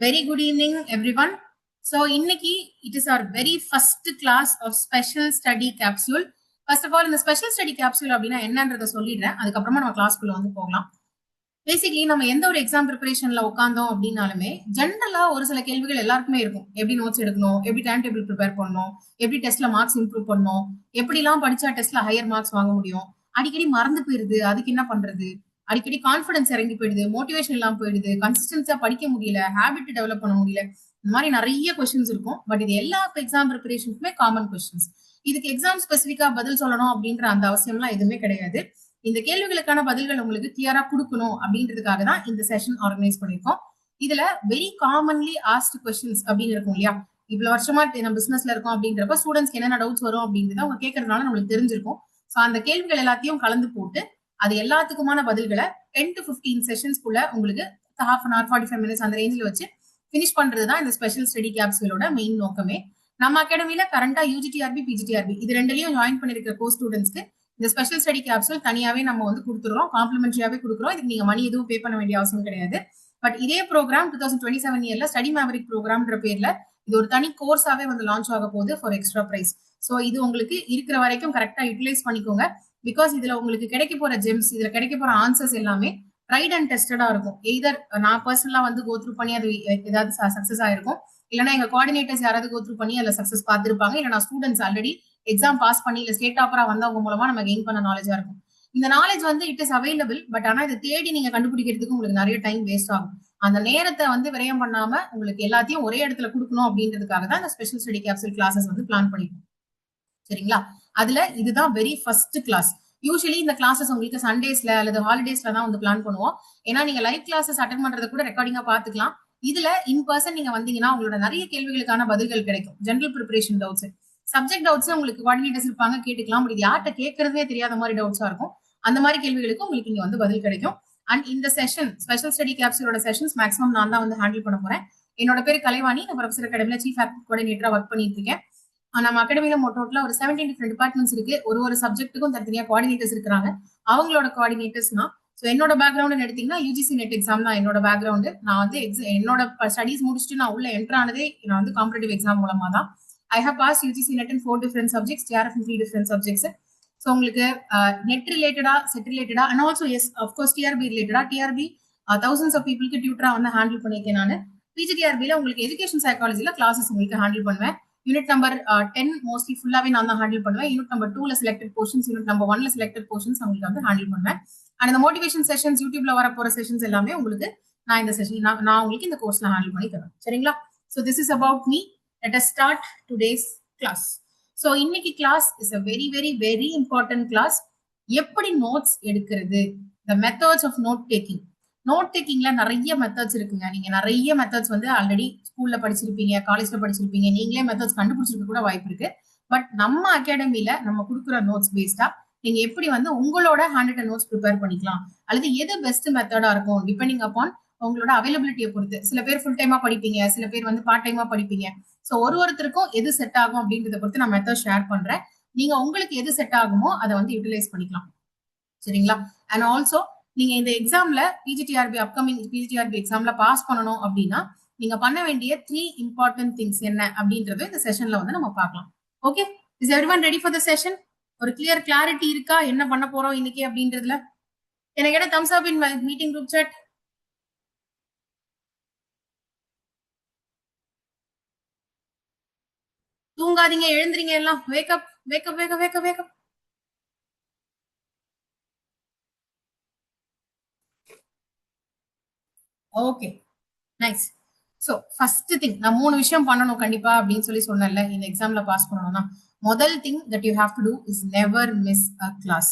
Very good evening, everyone. So, inniki, it is our very first class of special study capsule. First of all, இந்த special study capsule அப்படின்னா என்னன்றதை சொல்லிடுறேன். அதுக்கப்புறமா நம்ம கிளாஸ்க்குள்ள வந்து போகலாம். பேசிக்கலி நம்ம எந்த ஒரு எக்ஸாம் ப்ரிப்பரேஷன்ல உட்காந்தோம் அப்படின்னாலுமே ஜென்ரலா ஒரு சில கேள்விகள் எல்லாருக்குமே இருக்கும். எப்படி நோட்ஸ் எடுக்கணும், எப்படி டைம் டேபிள் ப்ரிப்பேர் பண்ணணும், எப்படி டெஸ்ட்ல மார்க்ஸ் இம்ப்ரூவ் பண்ணணும், எப்படிலாம் படிச்சா டெஸ்ட்ல ஹையர் மார்க்ஸ் வாங்க முடியும், அடிக்கடி மறந்து போயிருது, அதுக்கு என்ன பண்றது, அடிக்கடி கான்பிடன்ஸ் இறங்கி போயிடுது, மோட்டிவேஷன் இல்லாம போயிடுது, கன்சிஸ்டன்ஸா படிக்க முடியல, ஹேபிட் டெவலப் பண்ண முடியல, இந்த மாதிரி நிறைய கொஸ்டின்ஸ் இருக்கும். பட் இது எல்லா எக்ஸாம் ப்ரிப்பரேஷனுக்குமே காமன் கொஸ்டின்ஸ். இதுக்கு எக்ஸாம் ஸ்பெசிஃபிக்கா பதில் சொல்லணும் அப்படின்ற அந்த அவசியம்லாம் எதுவுமே கிடையாது. இந்த கேள்விகளுக்கான பதில்கள் உங்களுக்கு கிளியரா கொடுக்கணும் அப்படின்றதுக்காக தான் இந்த செஷன் ஆர்கனைஸ் பண்ணிருக்கோம். இதுல வெரி காமன்லி ஆஸ்ட் கொஸ்டின்ஸ் அப்படின்னு இருக்கும் இல்லையா, இவ்வளவு வருஷமா நம்ம பிசினஸ்ல இருக்கோம் அப்படின்றப்ப ஸ்டூடெண்ட்ஸ்க்கு என்னென்ன டவுட்ஸ் வரும் அப்படின்றத அவங்க கேட்கறதுனால நம்மளுக்கு தெரிஞ்சிருக்கும். ஸோ அந்த கேள்விகள் எல்லாத்தையும் கலந்து போட்டு அது எல்லாத்துக்குமான பதில்களை 10 to 15 செஷன்ஸ்க்குள்ள உங்களுக்கு ஹாஃப் அன் ஹவர் 45 மினிட்ஸ் அந்த ரேஞ்சில் வச்சு ஃபினிஷ் பண்றதுதான் இந்த ஸ்பெஷல் ஸ்டடி கேப்சூலோட மெயின் நோக்கமே. நம்ம அகாடமியில கரண்டா யூஜிடிஆர்பி பிஜிடிஆர்பி இது ரெண்டுலயும் ஜாயின் பண்ணிருக்கிற கோர்ஸ் ஸ்டூடெண்ட்ஸ்க்கு இந்த ஸ்பெஷல் ஸ்டடி கேப்சூல் தனியாவே நம்ம வந்து கொடுத்துறோம், காம்ப்ளிமெண்டரியாவே கொடுக்குறோம். இதுக்கு நீங்க மணி எதுவும் பே பண்ண வேண்டிய அவசியம் கிடையாது. பட் இதே ப்ரோக்ராம் 2027 இயர்ல ஸ்டடி மேவரிக் ப்ரோக்ராம்ன்ற பேர்ல இது ஒரு தனி கோர்ஸாவே வந்து லான்ச் ஆக போகுது ஃபார் எக்ஸ்ட்ரா பிரைஸ். ஸோ இது உங்களுக்கு இருக்கிற வரைக்கும் கரெக்டா யூட்டிலைஸ் பண்ணிக்கோங்க. பிகாஸ் இதுல உங்களுக்கு கிடைக்க போற ஜெம்ஸ், இதுல கிடைக்க போற ஆன்சர்ஸ் எல்லாமே ட்ரைட் அண்ட் டெஸ்டடா இருக்கும். எய்தர் நான் பர்சனலா வந்து கோத்ரூ பண்ணி அது ஏதாவது சக்சஸ் ஆயிருக்கும், இல்லைன்னா எங்க கோஆர்டினேட்டர்ஸ் யாராவது கோத்ரூ பண்ணி அதுல சக்சஸ் பார்த்திருப்பாங்க, இல்லைன்னா ஸ்டூடெண்ட்ஸ் ஆல்ரெடி எக்ஸாம் பாஸ் பண்ணி இல்ல ஸ்டேட் டாப்பரா வந்தவங்க மூலமா நம்ம கெயின் பண்ண நாலேஜா இருக்கும். இந்த நாலேஜ் வந்து இட் இஸ் அவைலபிள். பட் ஆனா இதை தேடி நீங்க கண்டுபிடிக்கிறதுக்கு உங்களுக்கு நிறைய டைம் வேஸ்ட் ஆகும். அந்த நேரத்தை வந்து விரயம் பண்ணாம உங்களுக்கு எல்லாத்தையும் ஒரே இடத்துல கொடுக்கணும் அப்படின்றதுக்காக தான் இந்த ஸ்பெஷல் ஸ்டடி கேப்சூல் கிளாஸஸ் வந்து பிளான் பண்ணிருக்கோம். சரிங்களா? அதுல இதுதான் வெரி ஃபர்ஸ்ட் கிளாஸ். யூஸ்வலி இந்த கிளாஸஸ் உங்களுக்கு சண்டேஸ்ல அல்லது ஹாலிடேஸ்ல தான் வந்து பிளான் பண்ணுவோம். ஏன்னா நீங்க லைவ் கிளாஸஸ் அட்டென்ட் பண்றத கூட ரெக்கார்டிங்கா பாத்துக்கலாம். இதுல இன் பர்சன் நீங்க வந்தீங்கன்னா உங்களோட நிறைய கேள்விகளுக்கான பதில்கள் கிடைக்கும். General preparation doubts, subject doubts உங்களுக்கு கோஆர்டினேட்டர்ஸ் இருப்பாங்க, கேட்டுக்கலாம். பட் இது யார்கிட்ட கேட்கறதே தெரியாத மாதிரி டவுட்ஸா இருக்கும். அந்த மாதிரி கேள்விகளுக்கு உங்களுக்கு இங்க வந்து பதில் கிடைக்கும். அண்ட் இந்த செஷன் ஸ்பெஷல் ஸ்டடி கேப்சூலோட செஷன்ஸ் மேக்ஸிமம் நான் தான் வந்து ஹேண்டில் பண்ண போறேன். என்னோட பேர் கலைவாணி, நான் ப்ரொஃபசர் அகாடமில சீஃப் கோஆர்டினேட்டரா ஒர்க் பண்ணிட்டு இருக்கேன். நம்ம அகாடமில டோட்டலா ஒரு 17 டிஃபரெண்ட் டிபார்ட்மெண்ட்ஸ் இருக்கு. ஒரு சப்ஜெக்ட்டுக்கும் தனித்தனியா கோஆர்டினேட்டர்ஸ் இருக்காங்க. அவங்களோட கோஆர்டினேட்டர்ஸ்னா என்னோட பேக்ரவுண்ட் எடுத்தீங்கன்னா யூஜிசி நெட் எக்ஸாம் தான் என்னோட பேக்ரவுண்ட். நான் வந்து என்னோட ஸ்டடிஸ் முடிச்சுட்டு நான் உள்ள என்டர் ஆனதே நான் வந்து காம்படிட்டிவ் எக்ஸாம் மூலமா தான். I have pass UGC NET in 4 different subjects, TRF in 3 different subjects. So உங்களுக்கு நெட் ரிலேட்டடா, செட் ரிலேட்டடா and also yes of course TRB ரிலேட்டடா, டிஆர்பி தௌசண்ட்ஸ் ஆஃப் பீப்புளுக்கு டியூட்டரா வந்து ஹேண்டில் பண்ணியிருக்கேன் நான். பிஜிடிஆர்பில உங்களுக்கு எஜுகேஷன் சைக்காலஜில கிளாஸஸ் உங்களுக்கு ஹேண்டில் பண்ணுவேன். யூனிட் நம்பர் 10 மோஸ்ட்லி ஃபுல்லாவே நான் தான் ஹேண்டில் பண்ணுவேன். யூனிட் நம்பர் 2ல செலக்டட் போர்ஷன்ஸ், யூனிட் நம்பர் 1ல செலக்டட் போர்ஷன்ஸ் உங்களுக்கு வந்து ஹேண்டில் பண்ணுவேன். அண்ட் இந்த மோட்டிவேஷன் செஷன்ஸ் யூடியூப்ல வர போற செஷன்ஸ் எல்லாமே உங்களுக்கு நான் இந்த செஷன் நான் உங்களுக்கு இந்த கோர்ஸ்ல ஹேண்டில் பண்ணி தரேன். சரிங்களா? So this is about me. Let us start today's class. So இன்னைக்கு class is a very very very important class. எப்படி நோட்ஸ் எடுக்கிறது, the methods of note taking. Note டேக்கிங்ல நிறைய மெத்தட்ஸ் இருக்குங்க. நீங்க நிறைய மெத்தட்ஸ் வந்து ஆல்ரெடி ஸ்கூல்ல படிச்சிருப்பீங்க, காலேஜ்ல படிச்சிருப்பீங்க, நீங்களே மெத்தட்ஸ் கண்டுபிடிச்சிருக்க கூட வாய்ப்பு இருக்கு. பட் நம்ம அகாடமில நம்ம கொடுக்குற நோட்ஸ் பேஸ்டா நீங்க எப்படி வந்து உங்களோட ஹேண்ட் ரிட்டன் நோட்ஸ் ப்ரிப்பேர் பண்ணிக்கலாம், அல்லது எது பெஸ்ட் மெத்தடா இருக்கும் டிபெண்டிங் அப்பான் உங்களோட அவைலபிலிட்டியை பொறுத்து. சில பேர் ஃபுல் டைமா படிப்பீங்க, சில பேர் வந்து பார்ட் டைமா படிப்பீங்க. ஸோ ஒருத்தருக்கும் எது செட் ஆகும் அப்படின்றத பொறுத்து நான் மெத்தட் ஷேர் பண்றேன். நீங்க உங்களுக்கு எது செட் ஆகுமோ அதை வந்து யூட்டிலைஸ் பண்ணிக்கலாம். சரிங்களா? அண்ட் ஆல்சோ நீங்க இந்த எக்ஸாம்ல பிஜிடிஆர்பி அப்கமிங் பிஜிடிஆர்பி எக்ஸாம்ல பாஸ் பண்ணணும் அப்படின்னா நீங்க பண்ண வேண்டிய 3 இம்பார்ட்டன்ட் திங்ஸ் என்ன அப்படின்றது இந்த செஷன்ல வந்து நம்ம பார்க்கலாம். Okay, is everyone ready for the session? ஒரு கிளாரிட்டி இருக்கா என்ன பண்ண போறோம் இன்னைக்கு அப்படின்றதுல? எனக்கு என்ன thumbs up in meeting group chat? தூங்காதீங்க, எழுந்துறீங்க எல்லாம். Wake up wake up wake up wake up wake up. Okay, nice. So first thing, நான் 3 விஷயம் பண்ணணும் கண்டிப்பா அப்படின்னு சொல்லி சொன்னேன்ல இந்த எக்ஸாம்ல பாஸ் பண்ணணும்னா. முதல் thing that you have to do is never miss a class.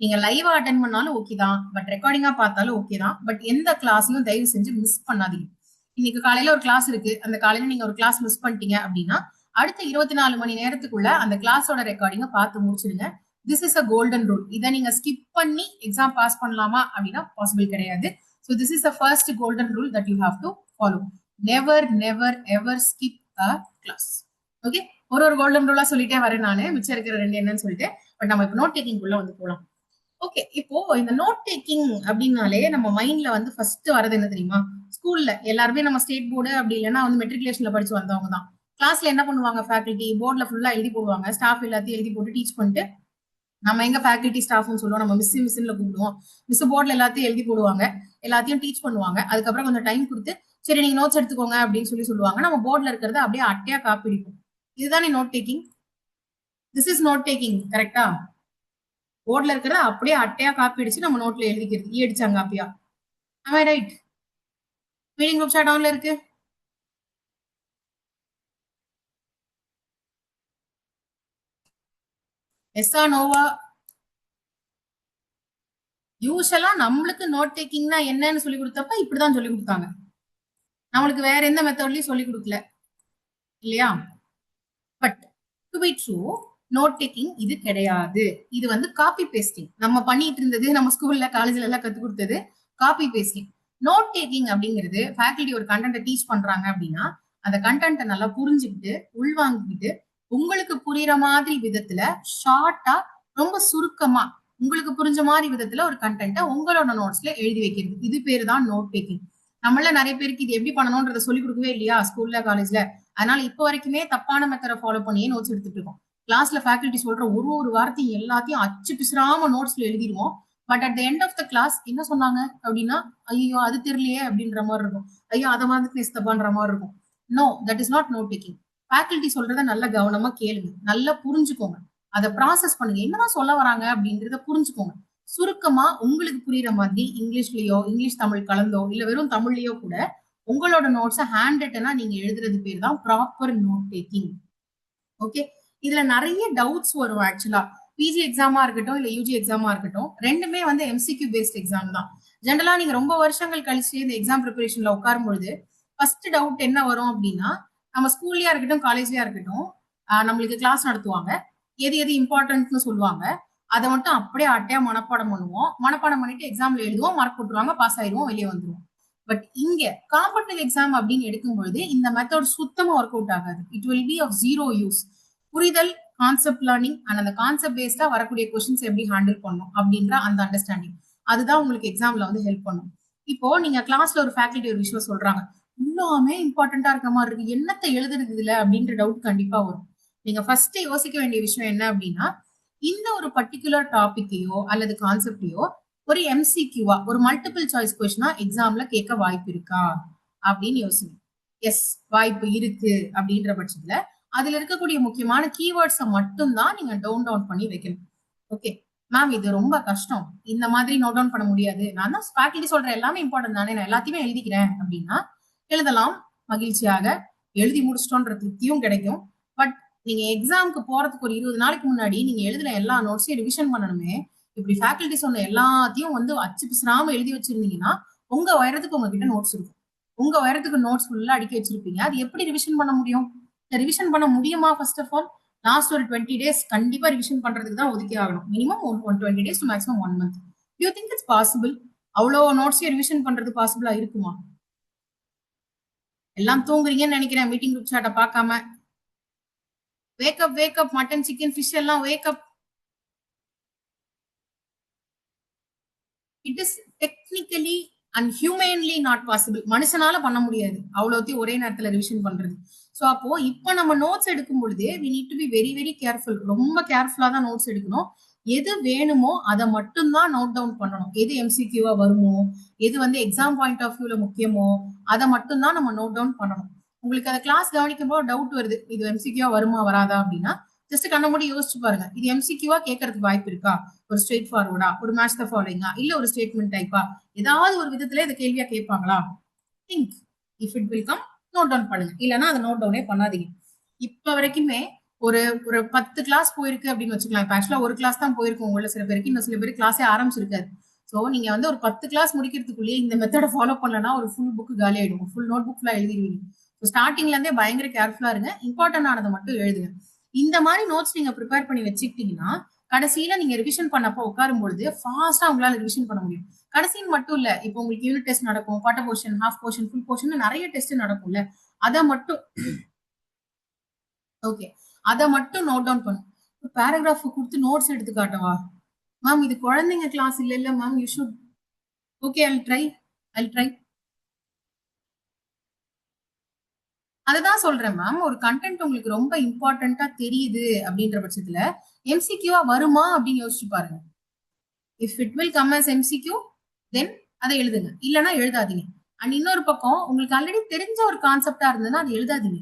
நீங்க லைவா அட்டென்ட் பண்ணாலும் ஓகே தான், பட் ரெக்கார்டிங்கா பார்த்தாலும் ஓகே தான். பட் எந்த கிளாஸையும் தயவு செஞ்சு மிஸ் பண்ணாதீங்க. இன்னைக்கு காலையில ஒரு கிளாஸ் இருக்கு, அந்த காலையில நீங்க ஒரு கிளாஸ் மிஸ் பண்ணிட்டீங்க அப்படின்னா அடுத்த 24 மணி நேரத்துக்குள்ள அந்த கிளாஸோட ரெக்கார்டிங்க பார்த்து முடிச்சிடுங்க. This is a golden rule. இதை நீங்க ஸ்கிப் பண்ணி எக்ஸாம் பாஸ் பண்ணலாமா அப்படின்னா பாசிபிள் கிடையாது. So this is the first golden rule that you have to follow. Never never ever skip a class. Okay, ஒரு கோல்டன் ரூலா சொல்லிட்டே வரேன் நானு, மிச்சம் இருக்கிற 2 என்னன்னு சொல்லிட்டு. பட் நம்ம இப்போ நோட் டேக்கிங் உள்ள வந்து போலாம். ஓகே, இப்போ இந்த நோட் டேக்கிங் அப்படின்னாலே நம்ம மைண்ட்ல வந்து ஃபர்ஸ்ட் வரது என்ன தெரியுமா? ஸ்கூல்ல எல்லாருமே நம்ம ஸ்டேட் போர்டு அப்படி இல்லைன்னா வந்து மெட்ரிகுலேஷன்ல படிச்சு வந்தவங்க தான். கிளாஸ்ல என்ன பண்ணுவாங்க ஃபேக்கல்டி போர்ட்ல ஃபுல்லா எழுதி போடுவாங்க. ஸ்டாஃப் எல்லாத்தையும் எழுதி போட்டு டீச் பண்ணிட்டு நம்ம எங்க ஃபேக்கல்டி ஸ்டாஃப்னு சொல்லுவோம், நம்ம மிஸ்ல கூப்பிடுவோம். மிஸ் போர்ட்ல எல்லாத்தையும் எழுதி போடுவாங்க, எல்லாத்தையும் டீச் பண்ணுவாங்க. அதுக்கப்புறம் கொஞ்சம் டைம் கொடுத்து சரி நீங்க நோட்ஸ் எடுத்துக்கோங்க அப்படின்னு சொல்லுவாங்க. நம்ம போர்ட்ல இருக்கிறத அப்படியே அட்டையா காப்பி அடிப்போம். இதுதானே note taking. This is note taking, கரெக்டா? போர்ட்ல இருக்கிறத அப்படியே அட்டையா காப்பி அடிச்சு நம்ம நோட்ல எழுதிக்கிறது, அடிச்சாங்க காப்பியா. ஆமா, ரைட். மீட்டிங் குரூப் சாட் ஆன்ல இருக்கு. எஸ்ஆ நோவா? யூஸ்வலா நம்மளுக்கு நோட் டேக்கிங்னா என்னன்னு சொல்லி கொடுத்தப்ப இப்படிதான் சொல்லி கொடுத்தாங்க. நம்மளுக்கு வேற எந்த மெத்தட்லயும் சொல்லி கொடுக்கல இல்லையா? But to be true, note taking இது கிடையாது. இது வந்து காப்பி பேஸ்டிங். நம்ம பண்ணிட்டு இருந்தது நம்ம ஸ்கூல்ல காலேஜ்ல எல்லாம் கத்து கொடுத்தது காப்பி பேஸ்டிங். நோட் டேக்கிங் அப்படிங்கிறது ஃபேக்கல்டி ஒரு கண்டென்ட்டை டீச் பண்றாங்க அப்படின்னா அந்த கண்டென்ட்டை நல்லா புரிஞ்சுக்கிட்டு உள்வாங்கிக்கிட்டு உங்களுக்கு புரியுற மாதிரி விதத்துல ஷார்ட்டா ரொம்ப சுருக்கமா உங்களுக்கு புரிஞ்ச மாதிரி விதத்துல ஒரு கண்டென்ட்டை உங்களோட நோட்ஸ்ல எழுதி வைக்கிறது. இது பேரு தான் நோட் டேக்கிங். நம்மள நிறைய பேருக்கு இது எப்படி பண்ணணும்ன்றத சொல்லி கொடுக்கவே இல்லையா ஸ்கூல்ல காலேஜ்ல. அதனால இப்போ வரைக்குமே தப்பான மெத்தடை ஃபாலோ பண்ணியே நோட்ஸ் எடுத்துட்டு இருக்கோம். கிளாஸ்ல ஃபேக்கல்டி சொல்ற ஒரு வார்த்தையும் எல்லாத்தையும் அச்சு பிசுறாம நோட்ஸ்ல எழுதிடுவோம். But at the end of the class என்ன சொன்னாங்க அப்படின்னா ஐயோ அது தெரியலையே அப்படின்ற மாதிரி இருக்கும். ஐயோ அதை மாதிரி தப்பான்ற மாதிரி இருக்கும். No, that is not note taking. Faculty சொல்றத நல்ல கவனமா கேளுங்க, நல்லா புரிஞ்சுக்கோங்க, அதை ப்ராசஸ் பண்ணுங்க, என்னதான் சொல்ல வராங்க அப்படின்றத புரிஞ்சுக்கோங்க. சுருக்கமா உங்களுக்கு புரியுற மாதிரி இங்கிலீஷ்லயோ இங்கிலீஷ் தமிழ் கலந்தோ இல்ல வெறும் தமிழ்லயோ கூட உங்களோட நோட்ஸை ஹேண்ட் ரிட்டனா நீங்க எழுதுறது பேர் தான் ப்ராப்பர் நோட் டேக்கிங். ஓகே, இதுல நிறைய டவுட்ஸ் வரும் ஆக்சுவலா. பிஜி எக்ஸாமா இருக்கட்டும் இல்ல யூஜி எக்ஸாமா இருக்கட்டும், ரெண்டுமே வந்து எம்சிக்யூ பேஸ்ட் எக்ஸாம் தான். ஜென்ரலா நீங்க ரொம்ப வருஷங்கள் கழிச்சு இந்த எக்ஸாம் ப்ரிப்பரேஷன்ல உட்காரும் பொழுது ஃபர்ஸ்ட் டவுட் என்ன வரும் அப்படின்னா, நம்ம ஸ்கூல்லயா இருக்கட்டும் காலேஜ்லயா இருக்கட்டும் நம்மளுக்கு கிளாஸ் நடத்துவாங்க, எது எது இம்பார்ட்டன்ட்னு சொல்லுவாங்க, அதை மட்டும் அப்படியே அட்டையா மனப்பாடம் பண்ணுவோம். மனப்பாடம் பண்ணிட்டு எக்ஸாம்ல எழுதுவோம், மார்க் போட்டுருவாங்க, பாஸ் ஆயிடுவோம், வெளியே வந்துருவோம். பட் இங்க காம்படிட்டிவ் எக்ஸாம் அப்படின்னு எடுக்கும் பொழுது இந்த மெத்தட் சுத்தமா ஒர்க் அவுட் ஆகாது. It will be of zero use. புரிதல், கான்செப்ட் லேர்னிங் அண்ட் அந்த கான்செப்ட் பேஸ்டா வரக்கூடிய கொஸ்டின்ஸ் எப்படி ஹேண்டில் பண்ணும் அப்படின்ற அந்த அண்டர்ஸ்டாண்டிங் அதுதான் உங்களுக்கு எக்ஸாம்ல வந்து ஹெல்ப் பண்ணும். இப்போ நீங்க கிளாஸ்ல ஒரு ஃபேக்கல்டி ஒரு விஷயம் சொல்றாங்க, எல்லாமே இம்பார்ட்டன்டா இருக்க மாதிரி இருக்கு, என்னத்தை எழுதுறது இதுல அப்படின்ற டவுட் கண்டிப்பா வரும். நீங்க ஃபர்ஸ்ட் யோசிக்க வேண்டிய விஷயம் என்ன அப்படின்னா, இந்த ஒரு பர்டிகுலர் டாபிக்கையோ அல்லது கான்செப்டையோ ஒரு எம்சிக்யூவா ஒரு மல்டிபிள் சாய்ஸ் கொஸ்டினா எக்ஸாம்ல கேட்க வாய்ப்பு இருக்கா அப்படின்னு யோசிங்க. எஸ், வாய்ப்பு இருக்கு அப்படின்ற பட்சத்துல அதுல இருக்கக்கூடிய முக்கியமான கீவேர்ட்ஸை மட்டும் தான் நீங்க டவுன் பண்ணி வைக்கணும். ஓகே மேம், இது ரொம்ப கஷ்டம், இந்த மாதிரி நோட் டவுன் பண்ண முடியாது, நான் தான் ஃபேக்கல்டி சொல்ற எல்லாமே இம்பார்ட்டன்ட் தானே, நான் எல்லாத்தையுமே எழுதிக்கிறேன் அப்படின்னா எழுதலாம். மகிழ்ச்சியாக எழுதி முடிச்சிட்டோன்ற திருப்தியும் கிடைக்கும். பட் நீங்க எக்ஸாமுக்கு போறதுக்கு ஒரு 20 நாளைக்கு முன்னாடி நீங்க எழுதுன எல்லா நோட்ஸையும் ரிவிஷன் பண்ணணுமே. இப்படி ஃபேக்கல்டி சொன்ன எல்லாத்தையும் வந்து அச்சு பிசுறாம எழுதி வச்சிருந்தீங்கன்னா உங்க உயரத்துக்கு உங்ககிட்ட நோட்ஸ் இருக்கும். உங்க உயரத்துக்கு நோட்ஸ் ஃபுல்லா அடுக்கி வச்சிருப்பீங்க, அது எப்படி ரிவிஷன் பண்ண முடியும்? ரிவிஷன் பண்ண முடியுமா? ஃபர்ஸ்ட் ஆஃப் ஆல் லாஸ்ட் ஒரு 20 days கண்டிப்பா ரிவிஷன் பண்றதுக்கு தான் ஒதுக்கி ஆகணும். Minimum 20 days to maximum 1 month. You think it's possible? அவ்வளோ நோட்ஸையும் ரிவிஷன் பண்றது பாசிபிளா இருக்குமா? எல்லாம் தூங்குறீங்கன்னு நினைக்கிறேன் மீட்டிங் குரூப் சாட்டை பார்க்காம. Wake up wake up, mutton chicken fish எல்லாம் wake up. It is technically and humanly not possible. மனுஷனால பண்ண முடியாது அவ்வளோத்தையும் ஒரே நேரத்துல ரிவிஷன் பண்றது. ஸோ அப்போ இப்போ நம்ம நோட்ஸ் எடுக்கும் பொழுது we need to be very very careful. ரொம்ப கேர்ஃபுல்லா தான் நோட்ஸ் எடுக்கணும். எது வேணுமோ அதை மட்டும் தான் நோட் டவுன் பண்ணணும். எது எம்சிக்யூவா வருமோ, எது வந்து எக்ஸாம் பாயிண்ட் ஆஃப் வியூல முக்கியமோ அதை மட்டும் தான் நம்ம நோட் டவுன் பண்ணணும். உங்களுக்கு அதை கிளாஸ் கவனிக்கும் போது டவுட் வருது, இது எம்சிக்யூவா வருமா வராதா அப்படின்னா ஜஸ்ட் கண்ண மூடி யோசிச்சு பாருங்க, இது எம்சிக்யூவா கேட்கறதுக்கு வாய்ப்பு இருக்கா? ஒரு ஸ்ட்ரெயிட் ஃபார்வர்டா, ஒரு மேட்ச் த ஃபாலோயிங்கா, இல்ல ஒரு ஸ்டேட்மெண்ட் டைப்பா, ஏதாவது ஒரு விதத்துல இந்த கேள்வியா கேட்பாங்களா? Think. If it will come, note down பண்ணுங்க, இல்லைன்னா அதை நோட் டவுனே பண்ணாதீங்க. இப்ப வரைக்குமே ஒரு ஒரு 10 கிளாஸ் போயிருக்கு அப்படின்னு வச்சுக்கலாம். இப்ப ஆக்சுவலா ஒரு கிளாஸ் தான் போயிருக்கும் உங்கள சில பேருக்கு, இன்னும் சில பேருக்கு கிளாஸே ஆரம்பிச்சிருக்காரு. சோ நீங்க வந்து ஒரு 10 கிளாஸ் முடிக்கிறதுக்குள்ளேயே இந்த மெத்தட ஃபாலோ பண்ணலன்னா ஒரு ஃபுல் புக் காலி ஆயிடும், ஃபுல் நோட் புக் ஃபுல்லா எழுதிடுவீங்க. ஸ்டார்டிங்ல இருந்தே பயங்கர கேர்ஃபுல்லா இருங்க, இம்பார்ட்டன்ட் ஆனதை மட்டும் எழுதுங்க. இந்த மாதிரி நோட்ஸ் நீங்க ப்ரிப்பேர் பண்ணி வச்சுக்கிட்டீங்கன்னா கடைசியில நீங்க ரிவிஷன் பண்ணப்போ உட்காரும் பொழுது ஃபாஸ்டா உங்களால ரிவிஷன் பண்ண முடியும். கடைசின்னு மட்டும் இல்ல, இப்போ உங்களுக்கு யூனிட் டெஸ்ட் நடக்கும், quarter portion, half portion, full portion நிறைய டெஸ்ட் நடக்கும்ல, அதை மட்டும் ஓகே அதை மட்டும் நோட் டவுன் பண்ணும். பேராகிராஃப் கொடுத்து நோட்ஸ் எடுத்து காட்டவா? மேம் இது குழந்தைங்க கிளாஸ் இல்ல ma'am, you should. Okay, Jal try. அதுதான் சொல்றேன் மேம். ஒரு கண்டென்ட் உங்களுக்கு ரொம்ப இம்பார்ட்டன்ட்டா தெரியுது அப்படின்ற பட்சத்துல எம்சிக்யூவா வருமா அப்படின்னு யோசிச்சு பாருங்க. If it will come as MCQ, then அதை எழுதுங்க. இல்லைன்னா எழுதாதீங்க. அண்ட் இன்னொரு பக்கம் உங்களுக்கு ஆல்ரெடி தெரிஞ்ச ஒரு கான்செப்டா இருந்ததுன்னா அது எழுதாதீங்க.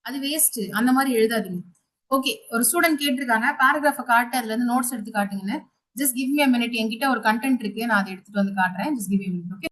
அது வேஸ்ட். அந்த மாதிரி எழுதாதீங்க. ஓகே, ஒரு ஸ்டூடெண்ட் கேட்டிருக்காங்க பேராகிராஃப காட்டு, அதுல இருந்து நோட்ஸ் எடுத்து காட்டுங்கன்னு. Just give me a minute. என்கிட்ட ஒரு கண்டென்ட் இருக்கு, நான் அதை எடுத்துட்டு வந்து காட்டுறேன். Just give me a minute. Okay.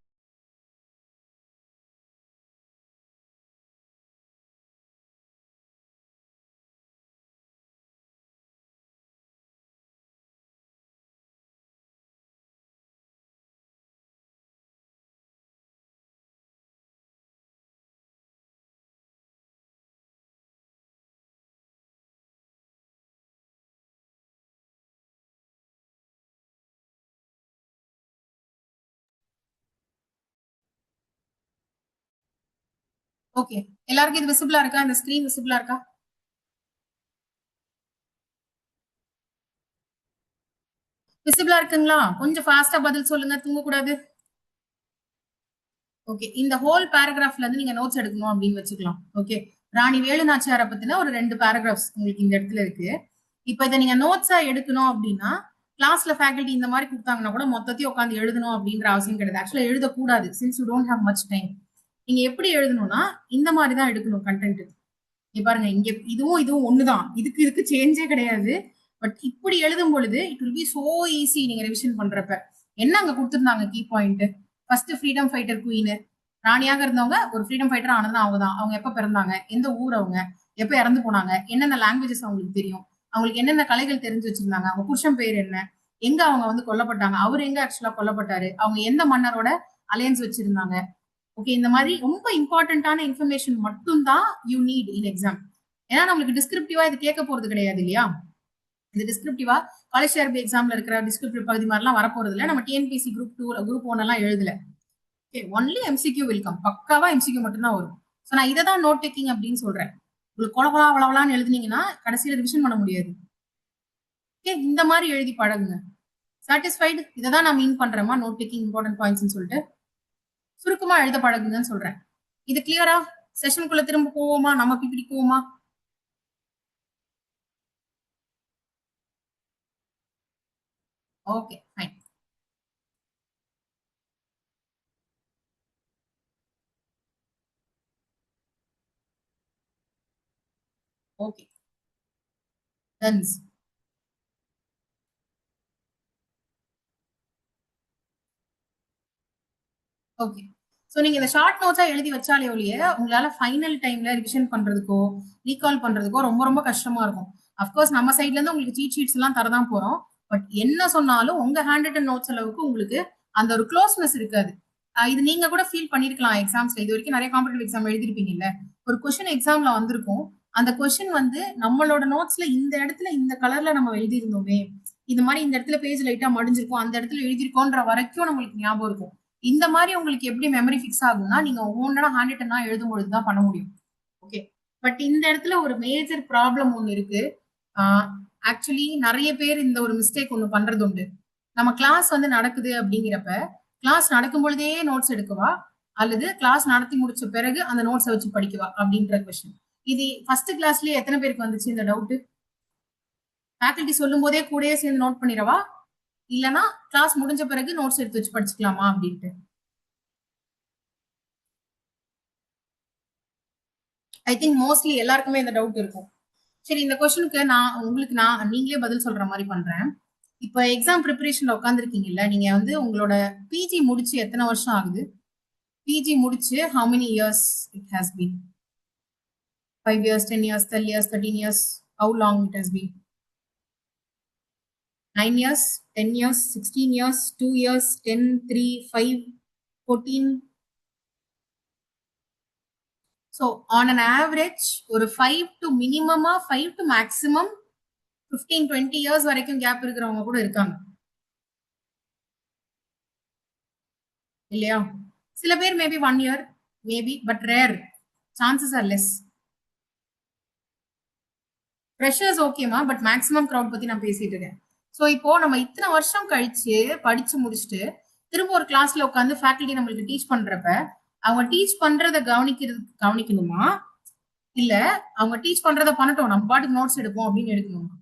Okay, எல்லாருக்கும் இது விசிபிளா இருக்கா? இந்த ஸ்கிரீன் விசிபிளா இருக்கா? விசிபிளா இருக்குங்களா? கொஞ்சம் ஃபாஸ்டா பதில் சொல்லுங்க, தூங்கக்கூடாது. ஓகே, இந்த ஹோல் பேராகிராஃப்ல இருந்து நீங்க நோட்ஸ் எடுக்கணும் அப்படின்னு வச்சுக்கலாம். ஓகே, ராணி வேலு நாச்சியாரை பத்தின ஒரு 2 பேராகிராஃப்ஸ் உங்களுக்கு இந்த இடத்துல இருக்கு. இப்ப இதை நீங்க நோட்ஸா எடுக்கணும் அப்படின்னா கிளாஸ்ல ஃபேக்கல்டி இந்த மாதிரி கொடுத்தாங்கன்னா கூட மொத்தத்தையும் உட்காந்து எழுதணும் அப்படின்ற அவசியம் கிடையாது. ஆக்சுவலா எழுதக்கூடாது, since you don't have much time. நீங்க எப்படி எழுதணும்னா இந்த மாதிரி தான் எடுக்கணும் கண்டென்ட். இங்க பாருங்க, இங்க இதுவும் இதுவும் ஒண்ணுதான், இதுக்கு சேஞ்சே கிடையாது. பட் இப்படி எழுதும் பொழுது it will be so easy. நீங்க ரிவிஷன் பண்றப்ப என்ன அங்க கொடுத்திருந்தாங்க key point? First freedom fighter queen. ராணியாக இருந்தவங்க ஒரு ஃப்ரீடம் ஃபைட்டர் ஆனதுன்னா அவங்க தான். அவங்க எப்ப பிறந்தாங்க, எந்த ஊர், அவங்க எப்ப இறந்து போனாங்க, என்னென்ன லாங்குவேஜஸ் அவங்களுக்கு தெரியும், அவங்களுக்கு என்னென்ன கலைகள் தெரிஞ்சு வச்சிருந்தாங்க, அவங்க புருஷன் பேர் என்ன, எங்க அவங்க வந்து கொல்லப்பட்டாங்க, அவர் எங்க ஆக்சுவலா கொல்லப்பட்டாரு, அவங்க எந்த மன்னரோட அலையன்ஸ் வச்சிருந்தாங்க. ஓகே, இந்த மாதிரி ரொம்ப இம்பார்ட்டன்டான இன்ஃபர்மேஷன் மட்டும் தான் யூ நீட் இன் எக்ஸாம். ஏன்னா நம்மளுக்கு டிஸ்கிரிப்டிவா இது கேட்க போறது கிடையாது இல்லையா? இது டிஸ்கிரிப்டிவா காலேஜ் ஆர்பி எக்ஸாம்ல இருக்கிற டிஸ்கிரிப்டிவ் பகுதி மாதிரிலாம் வரப்போறது இல்லை. நம்ம டிஎன்பிசி குரூப் 2 குரூப் 1 எல்லாம் எழுதல. Okay, only MCQ welcome. பக்காவா எம்சிக்யூ மட்டும் தான் வரும். ஸோ நான் இதை தான் நோட் டேக்கிங் அப்படின்னு சொல்றேன். உங்களுக்கு கொலகொலா வளவலான்னு எழுதுனீங்கன்னா கடைசியில ரிவிஷன் பண்ண முடியாது. ஓகே, இந்த மாதிரி எழுதி பழகுங்க. சாட்டிஸ்ஃபைடு? இதை தான் நான் மீன் பண்றேமா நோட் டேக்கிங் இம்பார்ட்டன்ட் பாயிண்ட்ஸ் சொல்லிட்டு சுருக்கமா எழுத பழகுங்கன்னு சொல்றேன். இது கிளியரா? செஷனுக்குள்ள திரும்ப போவோமா? நம்ம பிபிடி போவோமா? Okay, fine. Okay, done. Okay. So நீங்க இந்த ஷார்ட் நோட்ஸா எழுதி வச்சாலே ஒழிய உங்களால ஃபைனல் டைம்ல ரிவிஷன் பண்றதுக்கோ ரீகால் பண்றதுக்கோ ரொம்ப ரொம்ப கஷ்டமா இருக்கும். அஃப்கோர்ஸ் நம்ம சைட்ல இருந்து உங்களுக்கு சீட் ஷீட்ஸ் எல்லாம் தரதான் போறோம். பட் என்ன சொன்னாலும் உங்க ஹேண்ட் ரிட்டன் நோட்ஸ் அளவுக்கு உங்களுக்கு அந்த ஒரு க்ளோஸ்னஸ் இருக்காது. இது நீங்க கூட ஃபீல் பண்ணிருக்கலாம் எக்ஸாம்ஸ்ல. இது வரைக்கும் நிறைய காம்படிட்டிவ் எக்ஸாம் எழுதிருப்பீங்கல்ல. ஒரு கொஸ்டின் எக்ஸாம்ல வந்திருக்கும். அந்த கொஸ்டின் வந்து நம்மளோட நோட்ஸ்ல இந்த இடத்துல இந்த கலர்ல நம்ம எழுதியிருந்தோமே, இந்த மாதிரி இந்த இடத்துல பேஜ் லைட்டா மடிஞ்சிருக்கும், அந்த இடத்துல எழுதிருக்கோன்ற வரைக்கும் நம்மளுக்கு ஞாபகம் இருக்கும். இந்த மாதிரி உங்களுக்கு எப்படி மெமரி ஃபிக்ஸ் ஆகும்னா நீங்க ஓனா ஹேண்ட் ரிட்டனா எழுதும் பொழுதுதான் பண்ண முடியும். ஓகே, பட் இந்த இடத்துல ஒரு மேஜர் ப்ராப்ளம் ஒண்ணு இருக்கு. ஆக்சுவலி நிறைய பேர் இந்த ஒரு மிஸ்டேக் ஒண்ணு பண்றது உண்டு. நம்ம கிளாஸ் வந்து நடக்குது அப்படிங்கிறப்ப கிளாஸ் நடக்கும் பொழுதே நோட்ஸ் எடுக்கவா அல்லது கிளாஸ் நடத்தி முடிச்ச பிறகு அந்த நோட்ஸை வச்சு படிக்கவா அப்படின்ற கொஸ்டின். இது ஃபர்ஸ்ட் கிளாஸ்லயே எத்தனை பேருக்கு வந்துச்சு இந்த டவுட்? ஃபேக்கல்டி சொல்லும் போதே கூடயே சேர்ந்து நோட் பண்ணிடவா, இல்லனா கிளாஸ் முடிஞ்ச பிறகு நோட்ஸ் எடுத்து வச்சு படிச்சுக்கலாமா அப்படின்ட்டு? ஐ திங்க் மோஸ்ட்லி எல்லாருக்குமே இந்த டவுட் இருக்கும். சரி, இந்த கொஸ்டினுக்கு நான் நீங்களே பதில் சொல்ற மாதிரி பண்றேன். இப்ப எக்ஸாம் ப்ரிப்பரேஷன்ல உட்காந்துருக்கீங்கல்ல, நீங்க வந்து உங்களோட பிஜி முடிச்சு எத்தனை வருஷம் ஆகுது? பிஜி முடிச்சு how many years it has been? 5 years, 10 years, 12 years, 13 years? How long it has been? 9 years, 10 years, 16 years, 2 years, 10, 3, 5, 14? So on an average ஒரு 5 to minimum 5 to maximum 15-20 years வரைக்கும் கேப் இருக்கிறவங்க கூட இருக்காங்க இல்லையா? சில பேர் maybe 1 year, maybe, but rare. Chances are less. Freshers ஓகேமா, but maximum crowd பத்தி நான் பேசிட்டு இருக்கேன். ஸோ இப்போ நம்ம இத்தனை வருஷம் கழிச்சு படிச்சு முடிச்சுட்டு திரும்ப ஒரு கிளாஸ்ல உட்காந்து ஃபேக்கல்டி நம்மளுக்கு டீச் பண்றப்ப அவங்க டீச் பண்றத கவனிக்கணுமா, இல்ல அவங்க டீச் பண்றத பண்ணட்டும் நம்ம பாட்டுக்கு நோட்ஸ் எடுப்போம் அப்படின்னு எடுக்கணுமா?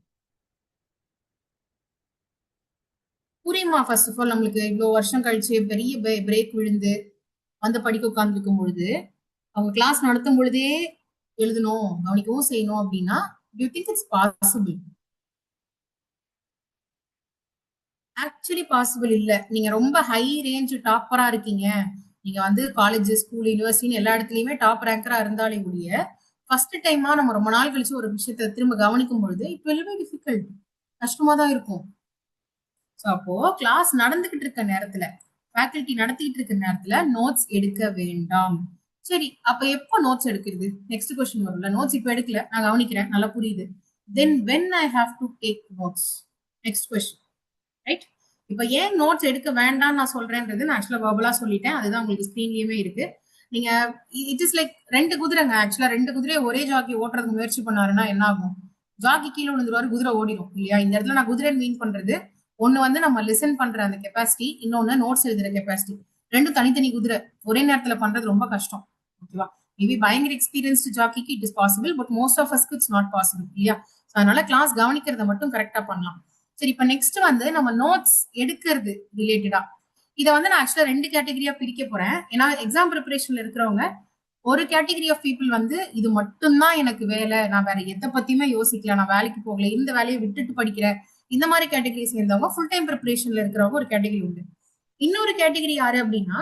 புரியுமா? ஃபர்ஸ்ட் ஆஃப் ஆல் நம்மளுக்கு இவ்வளவு வருஷம் கழிச்சு பெரிய பிரேக் விழுந்து வந்து படிக்க உட்கார்ந்துருக்கும் பொழுது அவங்க கிளாஸ் நடத்தும் பொழுதே எழுதணும் கவனிக்கவும் செய்யணும் அப்படின்னா to you think it's possible? Actually possible இல்ல. நீங்க ரொம்ப ஹை ரேஞ்ச் டாப்பரா இருக்கீங்க, நீங்க வந்து காலேஜ் ஸ்கூல் யூனிவர்சிட்டி எல்லா இடத்துலயுமே டாப் ரேங்கரா இருந்தாலே கூடிய ஃபர்ஸ்ட் டைமா நம்ம ரொம்ப நாள் கழிச்சு ஒரு விஷயத்த திரும்ப கவனிக்கும் பொழுது இட் வில் பி டிஃபிகல்ட், கஷ்டமா தான் இருக்கும். ஸோ அப்போ கிளாஸ் நடந்துகிட்டு இருக்க நேரத்துல ஃபேக்கல்டி நடத்திட்டு இருக்க நேரத்துல நோட்ஸ் எடுக்க வேண்டாம். சரி, அப்ப எப்போ நோட்ஸ் எடுக்கிறது? நெக்ஸ்ட் கொஸ்டின் வரும்ல. நோட்ஸ் இப்ப எடுக்கல, நான் கவனிக்கிறேன், நல்லா புரியுது. Then when I have to take notes? Next question, right? இப்ப ஏன் நோட்ஸ் எடுக்க வேண்டாம்னு நான் சொல்றேன்றது நான் ஆக்சுவலா வர்பலா சொல்லிட்டேன். அதுதான் உங்களுக்கு ஸ்கிரீன்லயுமே இருக்கு. நீங்க இட் இஸ் லைக் ரெண்டு குதிரைங்க. ஆக்சுவலா ரெண்டு குதிரையை ஒரே ஜாக்கி ஓட்டுறதுக்கு முயற்சி பண்ணாருன்னா என்ன ஆகும்? ஜாக்கி கீழே விழுந்துருவாரு, குதிரை ஓடிடும் இல்லையா? இந்த இடத்துல நான் குதிரை மீன் பண்றது ஒண்ணு வந்து நம்ம லிசன் பண்ற அந்த கெப்பாசிட்டி, இன்னொன்னு நோட்ஸ் எழுதுற கெப்பாசிட்டி. ரெண்டும் தனித்தனி குதிரை ஒரே நேரத்துல பண்றது ரொம்ப கஷ்டம். ஓகேவா? மேபி பயங்கர எக்ஸ்பீரியன்ஸ்டு ஜாக்கிக்கு it is possible, but most of அஸ்க்கு இட்ஸ் நாட் பாசிபிள் இல்லையா? அதனால கிளாஸ் கவனிக்கிறத மட்டும் கரெக்டா பண்ணலாம். சரி, இப்ப நெக்ஸ்ட் வந்து நம்ம நோட்ஸ் எடுக்கிறது ரிலேட்டடா இதை வந்து நான் ஆக்சுவலா ரெண்டு கேட்டகரியா பிரிக்க போறேன். ஏன்னா எக்ஸாம் ப்ரிப்பரேஷன்ல இருக்கிறவங்க ஒரு கேட்டகரி ஆஃப் பீப்புள் வந்து இது மட்டும்தான் எனக்கு வேலை, நான் வேற எதை பத்தியுமே யோசிக்கல, நான் வேலைக்கு போகல, இந்த வேலையை விட்டுட்டு படிக்கிறேன், இந்த மாதிரி கேட்டகரி சேர்ந்தவங்க ஃபுல் டைம் ப்ரிப்பரேஷன்ல இருக்கிறவங்க ஒரு கேட்டகரி உண்டு. இன்னொரு கேட்டகரி யாரு அப்படின்னா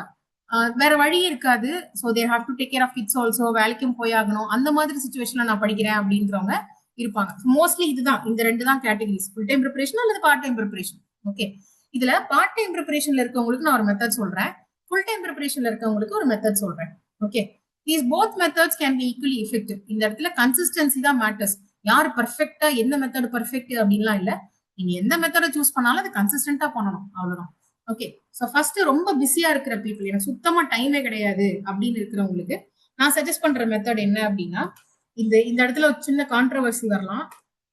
வேற வழி இருக்காது, so they have to take care of kids also, வேலைக்கும் போயாகணும், அந்த மாதிரி சுச்சுவேஷன்ல நான் படிக்கிறேன் அப்படின்றவங்க இருப்பாங்க. மோஸ்ட்லி இதுதான், இந்த ரெண்டு தான் கேட்டகரிஸ், ஃபுல் டைம் ப்ரிப்பரேஷன் அல்லது பார்ட் டைம் ப்ரிப்பரேஷன். ஓகே, இதுல பார்ட் டைம் ப்ரிப்பரேஷன்ல இருக்கவங்களுக்கு நான் ஒரு மெத்தட் சொல்றேன், ஃபுல் டைம் ப்ரிப்பரேஷன்ல இருக்கவங்களுக்கு ஒரு மெத்தட் சொல்றேன். Okay, these both methods can be equally effective. இந்த இடத்துல கன்சிஸ்டன்சி தான் மேட்டர்ஸ். யார் பர்ஃபெக்டா எந்த மெத்தட் பர்ஃபெக்ட் அப்படின்லாம் இல்ல, நீங்க எந்த மெத்தடை சூஸ் பண்ணாலும் அது கன்சிஸ்டன்டா பண்ணணும், அவ்வளவுதான். ஓகே, ஸோ ஃபர்ஸ்ட் ரொம்ப பிஸியா இருக்கிற பீப்புள், எனக்கு சுத்தமா டைமே கிடையாது அப்படின்னு இருக்கிறவங்களுக்கு நான் சஜஸ்ட் பண்ற மெத்தட் என்ன அப்படின்னா, இந்த இந்த இடத்துல ஒரு சின்ன கான்ட்ரவர்சி வரலாம்.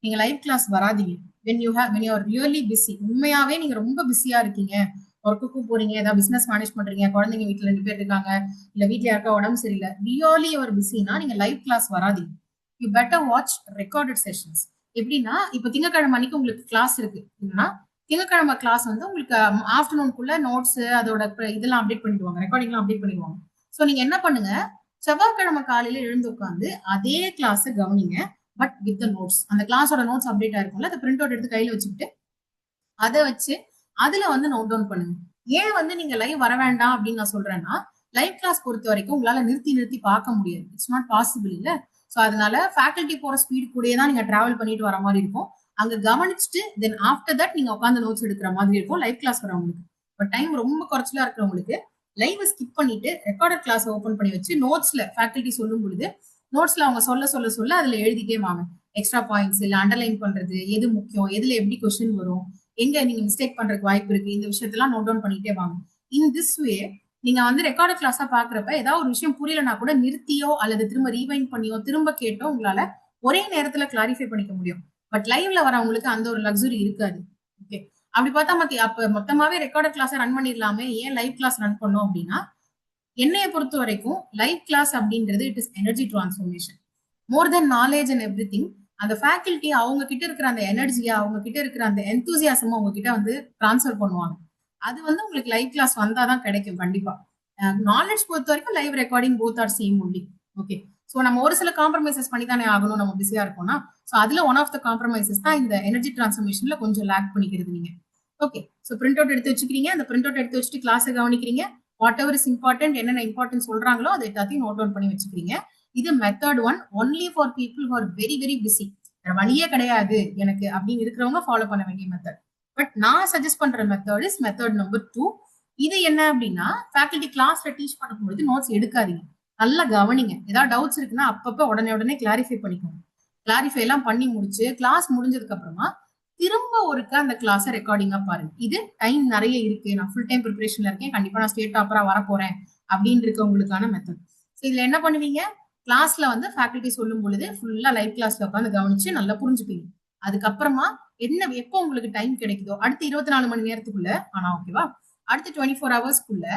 நீங்க லைவ் கிளாஸ் வராதீங்க when you are really busy. உண்மையாவே நீங்க ரொம்ப பிஸியா இருக்கீங்க, ஒர்க்குக்கும் போறீங்க, ஏதாவது பிசினஸ் மேனேஜ் பண்றீங்க, குழந்தைங்க வீட்டுல 2 பேர் இருக்காங்க, இல்ல வீட்டுல யாருக்கா உடம்பு சரியில்லை, ரியலி ஒரு பிஸினா நீங்க லைவ் கிளாஸ் வராதீங்க. You better watch recorded sessions. எப்படின்னா இப்ப திங்கக்கிழமை அன்னைக்கு உங்களுக்கு கிளாஸ் இருக்கு அப்படின்னா திங்கக்கிழமை கிளாஸ் வந்து உங்களுக்கு ஆஃப்டர்நூனுக்குள்ள நோட்ஸ் அதோட இதெல்லாம் அப்டேட் பண்ணிடுவாங்க, ரெக்கார்டிங்லாம் அப்டேட் பண்ணிடுவாங்க. ஸோ நீங்க என்ன பண்ணுங்க, செவ்வாய்க்கிழமை காலையில எழுந்து உட்காந்து அதே கிளாஸை கவனிங்க, பட் வித் த நோட்ஸ். அந்த கிளாஸோட நோட்ஸ் அப்டேட் ஆயிருக்கும்ல, அதை பிரிண்ட் அவுட் எடுத்து கையில வச்சுக்கிட்டு அதை வச்சு அதுல வந்து நோட் டவுன் பண்ணுங்க. ஏன் வந்து நீங்க லைவ் வர வேண்டாம் அப்படின்னு நான் சொல்றேன்னா, லைவ் கிளாஸ் பொறுத்த வரைக்கும் உங்களால நிறுத்தி நிறுத்தி பார்க்க முடியாது, இட்ஸ் நாட் பாசிபிள் இல்ல. ஸோ அதனால ஃபேக்கல்டி போற ஸ்பீட் கூடயே தான் நீங்க டிராவல் பண்ணிட்டு வர மாதிரி இருக்கும். அங்க கவனிச்சுட்டு தென் ஆஃப்டர் தட் நீங்க உட்காந்து நோட்ஸ் எடுக்கிற மாதிரி இருக்கும் லைவ் கிளாஸ் வரவங்களுக்கு. பட் டைம் ரொம்ப குறைச்சலா இருக்கிறவங்களுக்கு லைவ் ஸ்கிப் பண்ணிட்டு ரெக்கார்டட் கிளாஸ் ஓபன் பண்ணி வச்சு நோட்ஸ்ல ஃபேக்கல்டி சொல்லும் பொழுது நோட்ஸ்ல அவங்க சொல்ல சொல்ல சொல்ல அதுல எழுதிட்டே வாங்க. எக்ஸ்ட்ரா பாயிண்ட்ஸ் இல்ல அண்டர்லைன் பண்றது, எது முக்கியம், எதுல எப்படி கொஸ்டின் வரும், எங்க நீங்க மிஸ்டேக் பண்றதுக்கு வாய்ப்பு இருக்கு, இந்த விஷயத்தெல்லாம் நோட் டவுன் பண்ணிட்டே வாங்க. இன் திஸ் வே நீங்க வந்து ரெக்கார்ட் கிளாஸா பாக்குறப்ப ஏதாவது ஒரு விஷயம் புரியலனா கூட நிறுத்தியோ அல்லது திரும்ப ரீவைண்ட் பண்ணியோ திரும்ப கேட்டோ உங்களால ஒரே நேரத்துல கிளாரிஃபை பண்ணிக்க முடியும். பட் லைவ்ல வரவங்களுக்கு அந்த ஒரு லக்ஸுரி இருக்காது. ஓகே, அப்படி பார்த்தா அப்ப மொத்தமாவே ரெக்கார்ட் கிளாஸ் ரன் பண்ணிடலாமே, ஏன் லைவ் கிளாஸ் ரன் பண்ணோம் அப்படின்னா, என்னைய பொறுத்த வரைக்கும் லைவ் கிளாஸ் அப்படின்றது it is energy transformation more then knowledge and every thing. அந்த ஃபேக்கல்டி அவங்க கிட்ட இருக்கிற அந்த எனர்ஜியா, அவங்க கிட்ட இருக்கிற அந்த எந்தூசியாசமா அவங்க கிட்ட வந்து டிரான்ஸ்ஃபர் பண்ணுவாங்க. அது வந்து உங்களுக்கு லைவ் கிளாஸ் வந்தாதான் கிடைக்கும் கண்டிப்பா. நாலேஜ் பொறுத்த வரைக்கும் live recording both are same only. Okay, so நம்ம ஒரு சில காம்ப்ரமைசஸ் பண்ணி தானே ஆகணும், நம்ம பிஸியா இருக்கோம்னா. ஸோ அதுல ஒன் ஆஃப் த காம்ப்ரமைசஸ் தான் இந்த எனர்ஜி டிரான்ஸ்ஃபர்மேஷன்ல கொஞ்சம் லேக் பண்ணிக்கிறது நீங்க. ஓகே, ஸோ பிரிண்ட் அவுட் எடுத்து வச்சுக்கிறீங்க, அந்த பிரிண்ட் அவுட் எடுத்து வச்சுட்டு கிளாஸை கவனிக்கிறீங்க, வாட் எவர் இஸ் இம்பார்ட்டன்ட், என்னென்ன இம்பார்ட்டன்ட் சொல்றாங்களோ அதை எல்லாத்தையும் நோட் டவுன் பண்ணி வச்சுக்கிறீங்க. இது method 1 only for people who are very very busy, வழியே கிடையாது எனக்கு அப்படின்னு இருக்கிறவங்க ஃபாலோ பண்ண வேண்டிய மெத்தட். பட் நான் சஜஸ்ட் பண்ற மெத்தட் இஸ் மெத்தட் நம்பர் 2. இது என்ன அப்படின்னா, ஃபேக்கல்டி கிளாஸ்ல டீச் பண்ணும்போது நோட்ஸ் எடுக்காதீங்க, நல்லா கவனிங்க. ஏதாவது டவுட்ஸ் இருக்குன்னா அப்பப்ப உடனே கிளாரிஃபை பண்ணிக்கோங்க. கிளாரிஃபை எல்லாம் பண்ணி முடிச்சு கிளாஸ் முடிஞ்சதுக்கு அப்புறமா திரும்ப ஒருக்கா அந்த கிளாஸை ரெக்கார்டிங்கா பாருங்க. இது டைம் நிறைய இருக்கு, நான் ஃபுல் டைம் ப்ரிப்பரேஷன்ல இருக்கேன், கண்டிப்பா நான் ஸ்டேட் டாப்பரா வர போறேன் அப்படின்னு இருக்கவங்களுக்கான மெத்தட். இதுல என்ன பண்ணுவீங்க, கிளாஸ்ல வந்து ஃபேக்கல்டி சொல்லும் பொழுது ஃபுல்லா லைவ் கிளாஸ்ல உட்காந்து கவனிச்சு நல்லா புரிஞ்சுப்பீங்க. அதுக்கப்புறமா எப்போ உங்களுக்கு டைம் கிடைக்குதோ அடுத்த 24 மணி நேரத்துக்குள்ள ஆனா ஓகேவா, அடுத்த 24 ஹவர்ஸ்க்குள்ள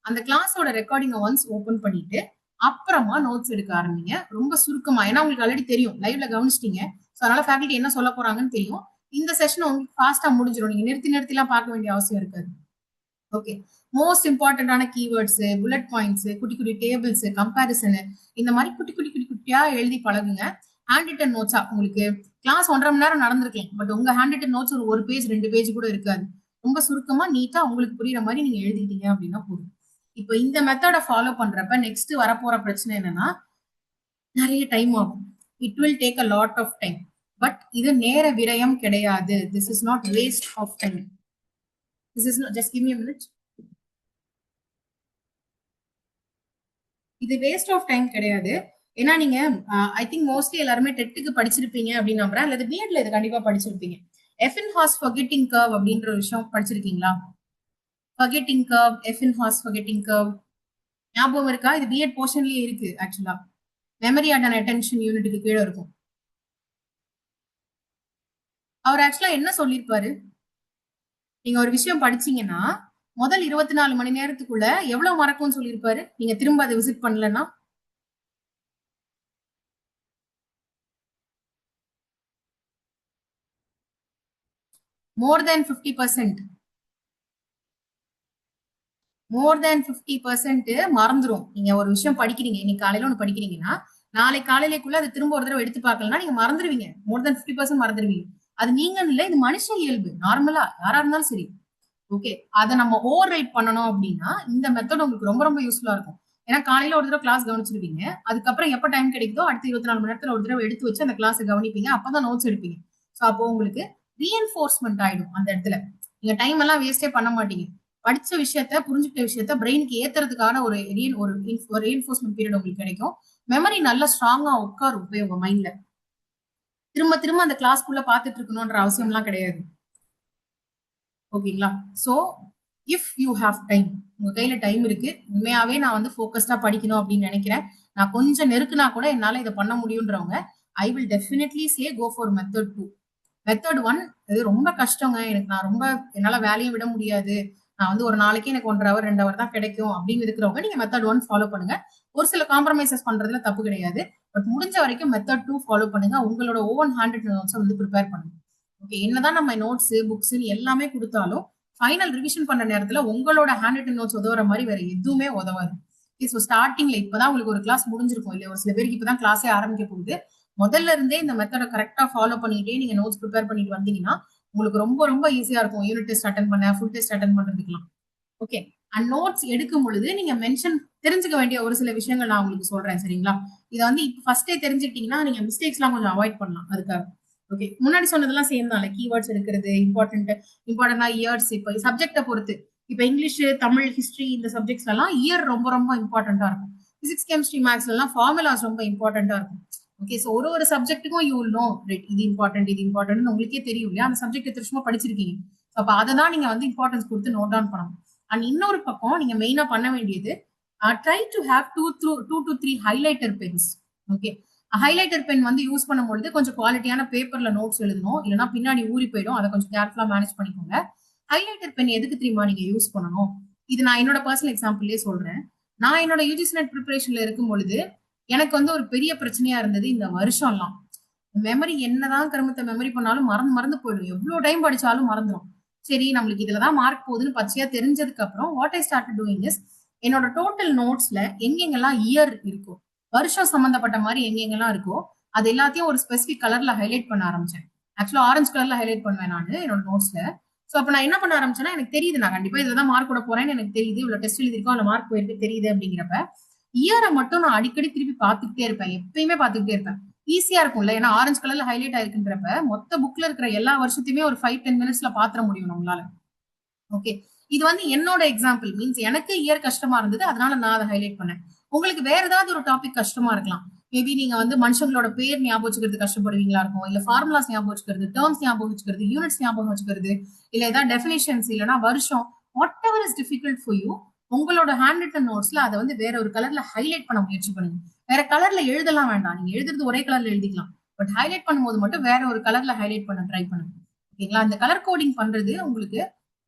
அந்த கிளாஸோட ரெக்கார்டிங்கை ஒன்ஸ் ஓபன் பண்ணிட்டு அப்புறமா நோட்ஸ் எடுக்க ஆரம்பிங்க. ரொம்ப சுருக்கமா, ஏன்னா உங்களுக்கு ஆல்ரெடி தெரியும், லைவ்ல கவனிச்சிட்டீங்க. ஸோ அதனால ஃபேக்கல்டி என்ன சொல்ல போறாங்கன்னு தெரியும். இந்த செஷன் உங்களுக்கு ஃபாஸ்டா முடிஞ்சிடும். நீங்க நிறுத்தி நிறுத்திலாம் பார்க்க வேண்டிய அவசியம் இருக்காது. ஓகே, மோஸ்ட் இம்பார்ட்டன்டான கீவேர்ட்ஸ், புல்லட் பாயிண்ட்ஸ், குட்டி குட்டி டேபிள்ஸ், கம்பாரிசன், இந்த மாதிரி குட்டி குட்டி குட்டி குட்டியா எழுதி பழகுங்க. ஹேண்ட் ரிட்டன் நோட்ஸா, உங்களுக்கு கிளாஸ் 1.5 மணி நேரம் நடந்திருக்கலாம், பட் உங்க ஹேண்ட் ரிட்டன் நோட்ஸ் ஒரு பேஜ் 2 பேஜ் கூட இருக்காது. ரொம்ப சுருக்கமா நீட்டா உங்களுக்கு புரியுற மாதிரி நீங்க எழுதிட்டீங்க அப்படின்னா போதும். இப்போ இந்த மெத்தட ஃபாலோ பண்றப்ப நெக்ஸ்ட் வரப்போற பிரச்சனை என்னன்னா, நிறைய டைம் ஆகும். It will take a lot of time. But இது நேர விரயம் கிடையாது. This is not waste of time. This is just give me a minute. இது வேஸ்ட் ஆஃப் டைம் கிடையாது. ஏன்னா நீங்க ஐ திங்க் மோஸ்ட்லி எல்லாருமே டெட்டுக்கு படிச்சிருப்பீங்க அப்படின்னு நம்புறேன், அல்லது பிஎட்ல இது கண்டிப்பா படிச்சிருப்பீங்க. எஃபின்ஹாஸ் ஃபர்கெட்டிங் கர்வ் அப்படின்ற ஒரு விஷயம் படிச்சிருக்கீங்களா? ஃபர்கெட்டிங் கர்வ், எஃபின்ஹாஸ் ஃபர்கெட்டிங் கர்வ் ஞாபகம் இருக்கா? இது பிஎட் போர்ஷன்லயே இருக்கு ஆக்சுவலா. மெமரி அண்ட் அட்டென்ஷன் யூனிட்டுக்கு கீழே இருக்கும். அவர் ஆக்சுவலா என்ன சொல்லியிருப்பாரு, நீங்க ஒரு விஷயம் படிச்சீங்கன்னா முதல் 24 மணி நேரத்துக்குள்ள எவ்வளவு மறக்கும்னு சொல்லியிருப்பாரு, நீங்க திரும்ப அதை விசிட் பண்ணலன்னா? மோர் தேன் 50%. மோர் தேன் 50% மறந்துடும். நீங்க ஒரு விஷயம் படிக்கிறீங்க, இன்னைக்கு காலையில ஒண்ணு படிக்கிறீங்கன்னா நாளை காலையிலக்குள்ள அதை திரும்ப ஒரு தடவை எடுத்து பார்க்கலன்னா நீங்க மறந்துடுவீங்க. மோர் தேன் 50% மறந்துடுவீங்க. அது நீங்க இல்ல, இது மனுஷ இயல்பு, நார்மலா யாரா இருந்தாலும் சரி. ஓகே, அதை நம்ம ஓவர் ரைட் பண்ணணும் அப்படின்னா இந்த மெத்தட் உங்களுக்கு ரொம்ப ரொம்ப யூஸ்ஃபுல்லா இருக்கும். ஏன்னா காலையில ஒரு தடவை கிளாஸ் கவனிச்சிருவீங்க, அதுக்கப்புறம் எப்ப டைம் கிடைக்குதோ அடுத்த 24 மணி நேரத்துல ஒரு தடவை எடுத்து வச்சு அந்த கிளாஸ் கவனிப்பீங்க, அப்பதான் நோட்ஸ் எடுப்பீங்க. ஸோ அப்போ உங்களுக்கு ரீஎன்ஃபோர்ஸ்மெண்ட் ஆயிடும். அந்த இடத்துல நீங்க டைம் எல்லாம் வேஸ்டே பண்ண மாட்டீங்க. படிச்ச விஷயத்த, புரிஞ்சுக்கிட்ட விஷயத்த பிரெயினுக்கு ஏத்துறதுக்கான ஒரு ரீஎன்ஃபோர்ஸ்மெண்ட் பீரியட் உங்களுக்கு கிடைக்கும். மெமரி நல்லா ஸ்ட்ராங்கா உட்காரும் போய் உங்க மைண்ட்ல. திரும்ப திரும்ப அந்த கிளாஸ்க்குள்ள பாத்துட்டு இருக்கணும்ன்ற அவசியம் எல்லாம் கிடையாது. ஓகேங்களா? So if you have time, உங்க கையில டைம் இருக்கு, உண்மையாவே நான் வந்து ஃபோக்கஸ்டா படிக்கணும் அப்படின்னு நினைக்கிறேன், நான் கொஞ்சம் நெருக்குனா கூட என்னால இதை பண்ண முடியும்ன்றவங்க, I will definitely say go for method 2. Method 1 இது ரொம்ப கஷ்டங்க, எனக்கு நான் ரொம்ப என்னால வேலையை விட முடியாது, நான் வந்து ஒரு நாளைக்கு எனக்கு 1.5 hour 2 hour தான் கிடைக்கும் அப்படின்னு இருக்கிறவங்க நீங்க மெத்தட் 1 ஃபாலோ பண்ணுங்க. ஒரு சில காம்ப்ரமைசஸ் பண்றதுல தப்பு கிடையாது. பட் முடிஞ்ச வரைக்கும் மெத்தட் 2 ஃபாலோ பண்ணுங்க. உங்களோட ஓன் ஹேண்ட் ரிட்டன் நோட்ஸை வந்து ப்ரிப்பேர் பண்ணுங்க. ஓகே, என்னதான் நம்ம நோட்ஸ், புக்ஸ் எல்லாமே கொடுத்தாலும் ஃபைனல் ரிவிஷன் பண்ண நேரத்துல உங்களோட ஹேண்ட் ரிட்டன் நோட்ஸ் உதவுற மாதிரி வேற எதுவுமே உதவாது. ஸோ ஸ்டார்டிங்ல இப்பதான் உங்களுக்கு ஒரு கிளாஸ் முடிஞ்சிருக்கும் இல்லையா, ஒரு சில பேருக்கு இப்பதான் கிளாஸே ஆரம்பிக்க போகுது. முதல்ல இருந்தே இந்த மெத்தடை கரெக்டா ஃபாலோ பண்ணிட்டே நீங்க நோட்ஸ் ப்ரிப்பேர் பண்ணிட்டு வந்தீங்கன்னா உங்களுக்கு ரொம்ப ரொம்ப ஈஸியா இருக்கும் யூனிட் டெஸ்ட் அட்டன் பண்ண, ஃபுல் டெஸ்ட் அட்டன் பண்றதுக்கலாம். ஓகே, அண்ட் நோட்ஸ் எடுக்கும் பொழுது நீங்க மென்ஷன் தெரிஞ்சுக்க வேண்டிய ஒரு சில விஷயங்கள் நான் உங்களுக்கு சொல்றேன், சரிங்களா? இதை வந்து இப்ப ஃபர்ஸ்டே தெரிஞ்சுக்கிட்டீங்கன்னா நீங்க மிஸ்டேக்ஸ் எல்லாம் கொஞ்சம் அவாய்ட் பண்ணலாம் அதுக்காக. ஓகே, முன்னாடி சொன்னதெல்லாம் சேம் தான், கீவேர்ட்ஸ் எடுக்கிறது இம்பார்ட்டன்டா, இயர்ஸ், இப்போ சப்ஜெக்டை பொறுத்து, இப்ப இங்கிலீஷ், தமிழ், ஹிஸ்டரி இந்த சப்ஜெக்ட்ஸ் எல்லாம் இயர் ரொம்ப ரொம்ப இம்பார்ட்டன்டா இருக்கும். பிசிக்ஸ், கெமிஸ்ட்ரி, மேத்ஸ்ல எல்லாம் ஃபார்முலாஸ் ரொம்ப இம்பார்ட்டன்டா இருக்கும். ஓகே, சோ ஒரு சப்ஜெக்ட்டுக்கும் யூ வில் நோ இது இம்பார்ட்டன்ட் இது இம்பார்ட்டன்ட் உங்களுக்கே தெரியும் இல்லையா, அந்த சப்ஜெக்ட் எத்தனை வருஷமா படிச்சிருக்கீங்க. அப்ப அதை தான் நீங்க வந்து இம்பார்ட்டன்ஸ் கொடுத்து நோட் டவுன் பண்ணணும். அண்ட் இன்னொரு பக்கம் நீங்க மெயினா பண்ண வேண்டியது, try to have 2 to 3 highlighter pens. Okay, highlighter pen வந்து யூஸ் பண்ணும்பொழுது கொஞ்சம் குவாலிட்டியான பேப்பர்ல நோட்ஸ் எழுதணும், இல்லைன்னா பின்னாடி ஊறி போயிடும். அதை கொஞ்சம் கேர்ஃபுல்லா மேனேஜ் பண்ணிக்கோங்க. ஹைலைட்டர் பென் எதுக்கு தெரியுமா நீங்க யூஸ் பண்ணணும்? இது நான் என்னோட பர்சனல் எக்ஸாம்பிள்லயே சொல்றேன். நான் என்னோட யூஜிசி நெட் ப்ரிப்பரேஷன்ல இருக்கும் பொழுது எனக்கு வந்து ஒரு பெரிய பிரச்சனையா இருந்தது இந்த வருஷம்லாம். மெமரி என்னதான் கருமத்தை மெமரி பண்ணாலும் மறந்து மறந்து போயிடும், எவ்வளவு டைம் படிச்சாலும் மறந்துடும். சரி, நம்மளுக்கு இதுலதான் மார்க் போகுதுன்னு பச்சையா தெரிஞ்சதுக்கு அப்புறம் what I start doing is, என்னோட டோட்டல் நோட்ஸ்ல எங்கெங்கெல்லாம் இயர் இருக்கோ, வருஷம் சம்பந்தப்பட்ட மாதிரி எங்கெங்கெல்லாம் இருக்கோ அது எல்லாத்தையும் ஒரு ஸ்பெசிபிக் கலர்ல ஹைலைட் பண்ண ஆரம்பிச்சேன். ஆக்சுவலா ஆரஞ்சு கலர்ல ஹைலைட் பண்ணுவேன் நான் என்னோட நோட்ஸ்ல. சோ அப்ப நான் என்ன பண்ண ஆரம்பிச்சேன்னா, எனக்கு தெரியுது நான் கண்டிப்பா இதுலதான் மார்க் கூட போறேன்னு எனக்கு தெரியுது, இவ்வளவு டெஸ்ட் எழுதிருக்கோம் அதுல மார்க் போயிருக்கு தெரியுது அப்படிங்கிறப்ப இயரை மட்டும் நான் அடிக்கடி திருப்பி பார்த்துக்கிட்டே இருப்பேன், எப்பயுமே பார்த்துக்கிட்டே இருப்பேன். ஈஸியா இருக்கும்ல, ஏன்னா ஆரஞ்சு கலர்ல ஹைலைட் ஆயிருக்குன்றப்ப மொத்த புக்ல இருக்கிற எல்லா வருஷத்தையுமே ஒரு 5-10 மினிட்ஸ்ல பாத்திர முடியும் நம்மளால. ஓகே, இது வந்து என்னோட எக்ஸாம்பிள், மீன்ஸ் எனக்கு இயர் கஷ்டமா இருந்தது அதனால நான் அதை ஹைலைட் பண்ணேன். உங்களுக்கு வேற ஏதாவது ஒரு டாபிக் கஷ்டமா இருக்கலாம். மேபி நீங்க வந்து மனுஷங்களோட பேர் ஞாபகம் வச்சுக்கிறது கஷ்டப்படுவீங்களா இருக்கும், இல்ல ஃபார்முலாஸ் ஞாபகம் வச்சுக்கிறது, டேர்ம்ஸ் ஞாபகம் வச்சுக்கிறது, யூனிட்ஸ் ஞாபகம் வச்சுக்கிறது, இல்ல ஏதாவது டெஃபினிஷன்ஸ், இல்லைன்னா வருஷம், what ever is difficult for you, உங்களோட ஹேண்ட் ரிட்டன் நோட்ஸ்ல அதை வந்து வேற ஒரு கலர்ல ஹைலைட் பண்ண முயற்சி பண்ணுங்க. வேற கலர்ல எழுதலாம் வேண்டாம், நீங்க எழுதுறது ஒரே கலர்ல எழுதிக்கலாம், பட் ஹைலைட் பண்ணும்போது மட்டும் வேற ஒரு கலர்ல ஹைலைட் பண்ண ட்ரை பண்ணுங்க. ஓகேங்களா? அந்த கலர் கோடிங் பண்றது உங்களுக்கு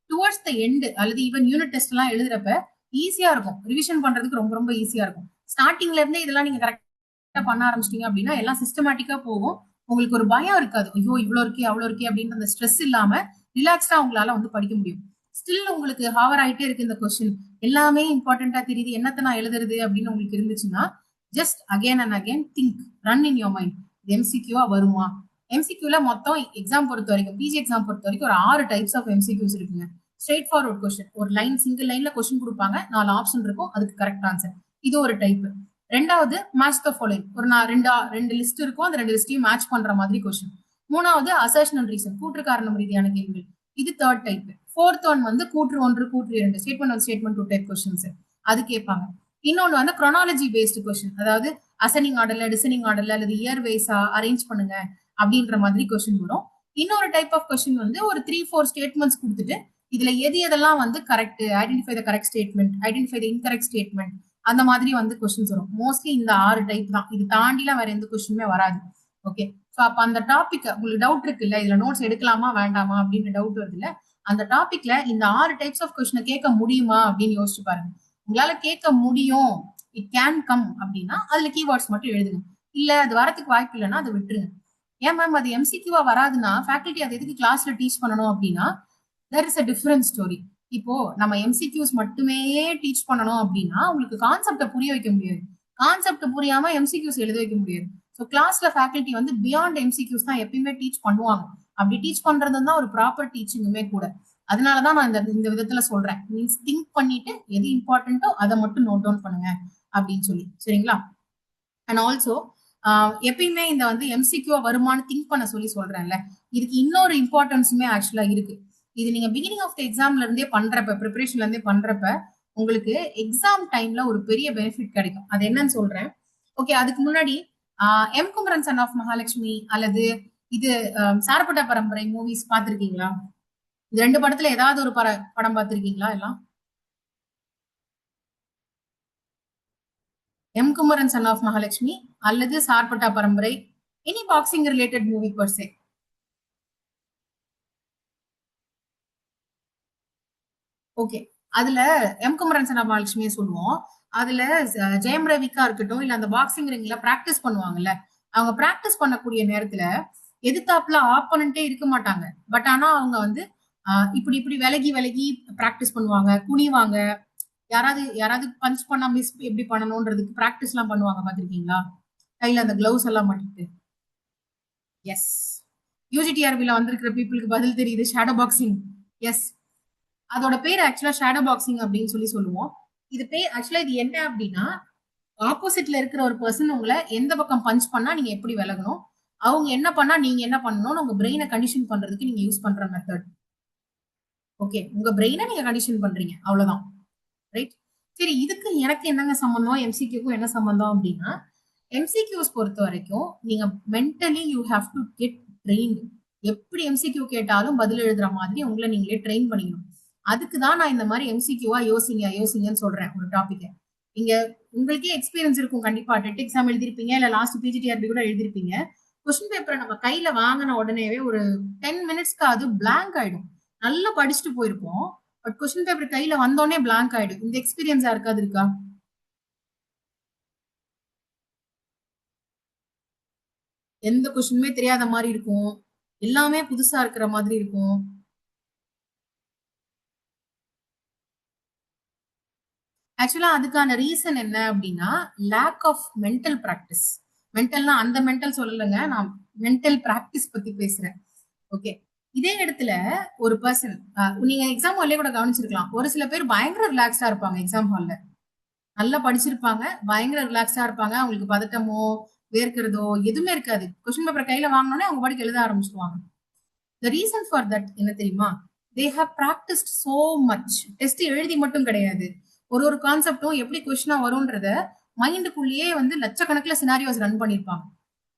டுவர்ட்ஸ் த எண்ட் அல்லது ஈவன் யூனிட் டெஸ்ட் எல்லாம் எழுதுறப்ப ஈஸியா இருக்கும். ரிவிஷன் பண்றதுக்கு ரொம்ப ரொம்ப ஈஸியா இருக்கும். ஸ்டார்டிங்ல இருந்தே இதெல்லாம் நீங்க கரெக்டா பண்ண ஆரம்பிச்சிட்டீங்க அப்படின்னா எல்லாம் சிஸ்டமேட்டிக்கா போகும். உங்களுக்கு ஒரு பயம் இருக்காது. ஐயோ இவ்வளவு இருக்கே அவ்வளவு இருக்கே அப்படின்ற அந்த ஸ்ட்ரெஸ் இல்லாம ரிலாக்ஸ்டா உங்களால வந்து படிக்க முடியும். ஸ்டில் உங்களுக்கு ஹாவர் ஆயிட்டே இருக்கு இந்த கொஸ்டின், எல்லாமே இம்பார்ட்டன்டா தெரியுது, என்னத்த நான் எழுதுறது அப்படின்னு உங்களுக்கு இருந்துச்சுன்னா just again and again think, run in your mind. எம்சிக்யூவா வருமா? எம்சிக்யூல மொத்தம் எக்ஸாம் பொறுத்த வரைக்கும், பிஜி எக்ஸாம் பொறுத்த வரைக்கும் ஒரு 6 டைப்ஸ் ஆஃப் எம்சிக்யூஸ் இருக்குங்க. ஸ்ட்ரெயிட் ஃபார்வர்ட் கொஸ்டின், ஒரு லைன் சிங்கிள் லைன்ல கொஸ்டின் கொடுப்பாங்க, 4 ஆப்ஷன் இருக்கும், அதுக்கு கரெக்ட் ஆன்சர். இது ஒரு டைப். ரெண்டாவது மேட்ச் த ஃபாலோயிங், ஒரு ரெண்டு லிஸ்ட் இருக்கும், அந்த 2 லிஸ்டையும் மேட்ச் பண்ற மாதிரி கொஸ்டின். மூணாவது அசர்ஷன் அண்ட் ரீசன், கூற்று காரணம் ரீதியான கேள்விகள், இது தேர்ட் டைப். ஃபோர்த் ஒன் வந்து கூற்று 1 கூற்று 2, ஸ்டேட்மெண்ட் 1 ஸ்டேட்மெண்ட் 2 டைப் கொஸ்டின்ஸ் அது கேட்பாங்க. இன்னொன்னு வந்து குரோனாலஜி பேஸ்டு கொஸ்டின், அதாவது அசனிங் ஆர்டர்ல டிசனிங் ஆர்டர்ல அல்லது இயர் வைஸா அரேஞ்ச் பண்ணுங்க அப்படின்ற மாதிரி கொஸ்டின் வரும். இன்னொரு டைப் ஆஃப் கொஸ்டின் வந்து ஒரு 3-4 ஸ்டேட்மெண்ட்ஸ் கொடுத்துட்டு இதுல எதெல்லாம் வந்து correct, identify the correct statement, identify the incorrect statement, அந்த மாதிரி வந்து கொஸ்டின்ஸ் வரும். மோஸ்ட்லி இந்த 6 டைப் தான், இது தாண்டிலாம் வேற எந்த கொஸ்டினுமே வராது. ஓகே, ஸோ அப்ப அந்த டாபிக் உங்களுக்கு டவுட் இருக்கு இல்ல, இதுல நோட்ஸ் எடுக்கலாமா வேண்டாமா அப்படின்ற டவுட் வருது இல்ல, அந்த டாபிக்ல இந்த 6 டைப்ஸ் ஆஃப் கொஸ்டினை கேட்க முடியுமா அப்படின்னு யோசிச்சு பாருங்க. உங்களால கேட்க முடியும், இட் கேன் கம் அப்படின்னா அதுல கீவேர்ட்ஸ் மட்டும் எழுதுங்க. இல்ல அது வரதுக்கு வாய்ப்பு இல்லைன்னா அதை விட்டுருங்க. ஏன் மேம் அது எம்சிக்யூவா வராதுன்னா ஃபேக்கல்டி அதை எதுக்கு கிளாஸ்ல டீச் பண்ணணும் அப்படின்னா there is a different story. இப்போ நம்ம எம்சிக்யூஸ் மட்டுமே டீச் பண்ணணும் அப்படின்னா உங்களுக்கு கான்செப்டை புரிய வைக்க முடியாது. கான்செப்ட் புரியாம எம்சிக்யூஸ் எழுத வைக்க முடியாது. ஸோ கிளாஸ்ல ஃபேக்கல்டி வந்து பியாண்ட் எம்சிக்யூஸ் தான் எப்பயுமே டீச் பண்ணுவாங்க. அப்படி டீச் பண்றது தான் ஒரு ப்ராப்பர் டீச்சிங்குமே கூட. அதனாலதான் நான் இந்த விதத்துல சொல்றேன், மீன்ஸ் திங்க் பண்ணிட்டு எது இம்பார்ட்டன்ட்டோ அதை மட்டும் நோட் டவுன் பண்ணுங்க அப்படின்னு சொல்லி, சரிங்களா? அண்ட் ஆல்சோ எப்பயுமே இந்த வந்து எம்சிக்யூ வருமானு திங்க் பண்ண சொல்லி சொல்றேன்ல, இதுக்கு இன்னொரு இம்பார்ட்டன்ஸுமே ஆக்சுவலா இருக்கு. இது நீங்க பிகினிங் ஆஃப் த எக்ஸாம்ல இருந்தே பண்றப்ப, ப்ரிப்பரேஷன்ல இருந்தே பண்றப்ப உங்களுக்கு எக்ஸாம் டைம்ல ஒரு பெரிய பெனிஃபிட் கிடைக்கும். அது என்னன்னு சொல்றேன். ஓகே, அதுக்கு முன்னாடி M Kumaran son of Mahalakshmi அல்லது இது சாரப்பட்டா பரம்பரை மூவிஸ் பார்த்திருக்கீங்களா? இது 2 படத்துல ஏதாவது ஒரு படம் பார்த்திருக்கீங்களா? எல்லாம் M Kumaran son of Mahalakshmi அல்லது Sarpatta Parambarai, any boxing related movie per se. Okay, அதுல எம் குமரன் சன் ஆஃப் மகாலட்சுமியை சொல்லுவோம். அதுல ஜெயம் ரவிக்கா இருக்கட்டும், இல்ல அந்த பாக்ஸிங் ரிங்ல பிராக்டிஸ் பண்ணுவாங்கல்ல, அவங்க பிராக்டிஸ் பண்ணக்கூடிய நேரத்துல எதிர்த்தாப்புல ஆப்போனண்டே இருக்க மாட்டாங்க. பட் ஆனா அவங்க வந்து இப்படி இப்படி விலகி விலகி பிராக்டிஸ் பண்ணுவாங்க, குனிவாங்க. யாராவது யாராவது பஞ்ச் பண்ணா மிஸ் எப்படி பண்ணணும்ன்றதுக்கு பிராக்டிஸ் எல்லாம் பண்ணுவாங்க, பாத்திருக்கீங்களா? கையில அந்த கிளவுஸ் எல்லாம் மாட்டிட்டு. எஸ், யூஜிடிஆர்பில வந்திருக்கிற பீப்புளுக்கு பதில் தெரியுது, ஷேடோ பாக்ஸிங். எஸ், அதோட பேர் ஆக்சுவலா ஷேடோ பாக்ஸிங் அப்படின்னு சொல்லி சொல்லுவோம். இது பேர் ஆக்சுவலா இது என்ன அப்படின்னா, ஆப்போசிட்ல இருக்கிற ஒரு பர்சன் உங்களை எந்த பக்கம் பஞ்ச் பண்ணா நீங்க எப்படி விலகணும், அவங்க என்ன பண்ணா நீங்க என்ன பண்ணணும்னு உங்க பிரெயினை கண்டிஷன் பண்றதுக்கு நீங்க யூஸ் பண்ற மெத்தட். ஓகே, உங்க பிரெயினை நீங்க கண்டிஷன் பண்றீங்க, அவ்வளவுதான். ரைட்? சரி, இதுக்கு எனக்கு என்னங்க சம்பந்தம், எம்சிக்யூக்கும் என்ன சம்பந்தம் அப்படின்னா, எம்சிக்யூஸ் பொறுத்த வரைக்கும் நீங்க mentally you have to get trained. எப்படி எம்சிக்யூ கேட்டாலும் பதில் எழுதுற மாதிரி உங்களை நீங்களே ட்ரெயின் பண்ணிக்கணும். அதுக்கு தான் நான் இந்த மாதிரி எம்சிக்யூவா யோசிங்கன்னு சொல்றேன் ஒரு டாபிக். நீங்க உங்களுக்கே எக்ஸ்பீரியன்ஸ் இருக்கும் கண்டிப்பா, டெட் எக்ஸாம் எழுதிருப்பீங்க, இல்ல லாஸ்ட் பிஜிடிஆர்பி கூட எழுதிருப்பீங்க. கொஸ்டின் பேப்பரை நம்ம கையில வாங்கின உடனேவே ஒரு 10 மினிட்ஸ்க்கு அது பிளாங்க் ஆயிடும். நல்லா படிச்சுட்டு போயிருப்போம், பட் கொஸ்டின் பேப்பர் கையில வந்தோடனே பிளாங்க் ஆயிடும். இந்த எக்ஸ்பீரியன்ஸ் யாருக்காவது இருக்கா? எந்த கொஸ்டினுமே தெரியாத மாதிரி இருக்கும், எல்லாமே புதுசா இருக்கிற மாதிரி இருக்கும். ஆக்சுவலா அதுக்கான ரீசன் என்ன அப்படின்னா, லேக் ஆஃப் மென்டல் பிராக்டிஸ். மென்டல்னா அந்த மென்டல் சொல்லலைங்க, நான் மென்டல் பிராக்டிஸ் பத்தி பேசுறேன். ஓகே, இதே இடத்துல ஒரு பர்சன், நீங்க எக்ஸாம் ஹால்லே கூட கவனிச்சிருக்கலாம், ஒரு சில பேர் பயங்கர ரிலாக்ஸ்டா இருப்பாங்க எக்ஸாம் ஹால்ல. நல்லா படிச்சிருப்பாங்க, பயங்கர ரிலாக்ஸ்டா இருப்பாங்க, அவங்களுக்கு பதட்டமோ வேர்க்கிறதோ எதுவுமே இருக்காது. கொஸ்டின் பேப்பர் கையில வாங்கினோடனே அவங்க பாட்டுக்கு எழுத ஆரம்பிச்சுக்குவாங்க. த ரீசன் ஃபார் தட் என்ன தெரியுமா? They have practised so much. Test எழுதி மட்டும் கிடையாது, ஒரு ஒரு கான்செப்டும் எப்படி கொஸ்டினா வரும்ன்றத மைண்டுக்குள்ளேயே வந்து லட்சக்கணக்கில் சினாரியோஸ் ரன் பண்ணிருப்பாங்க.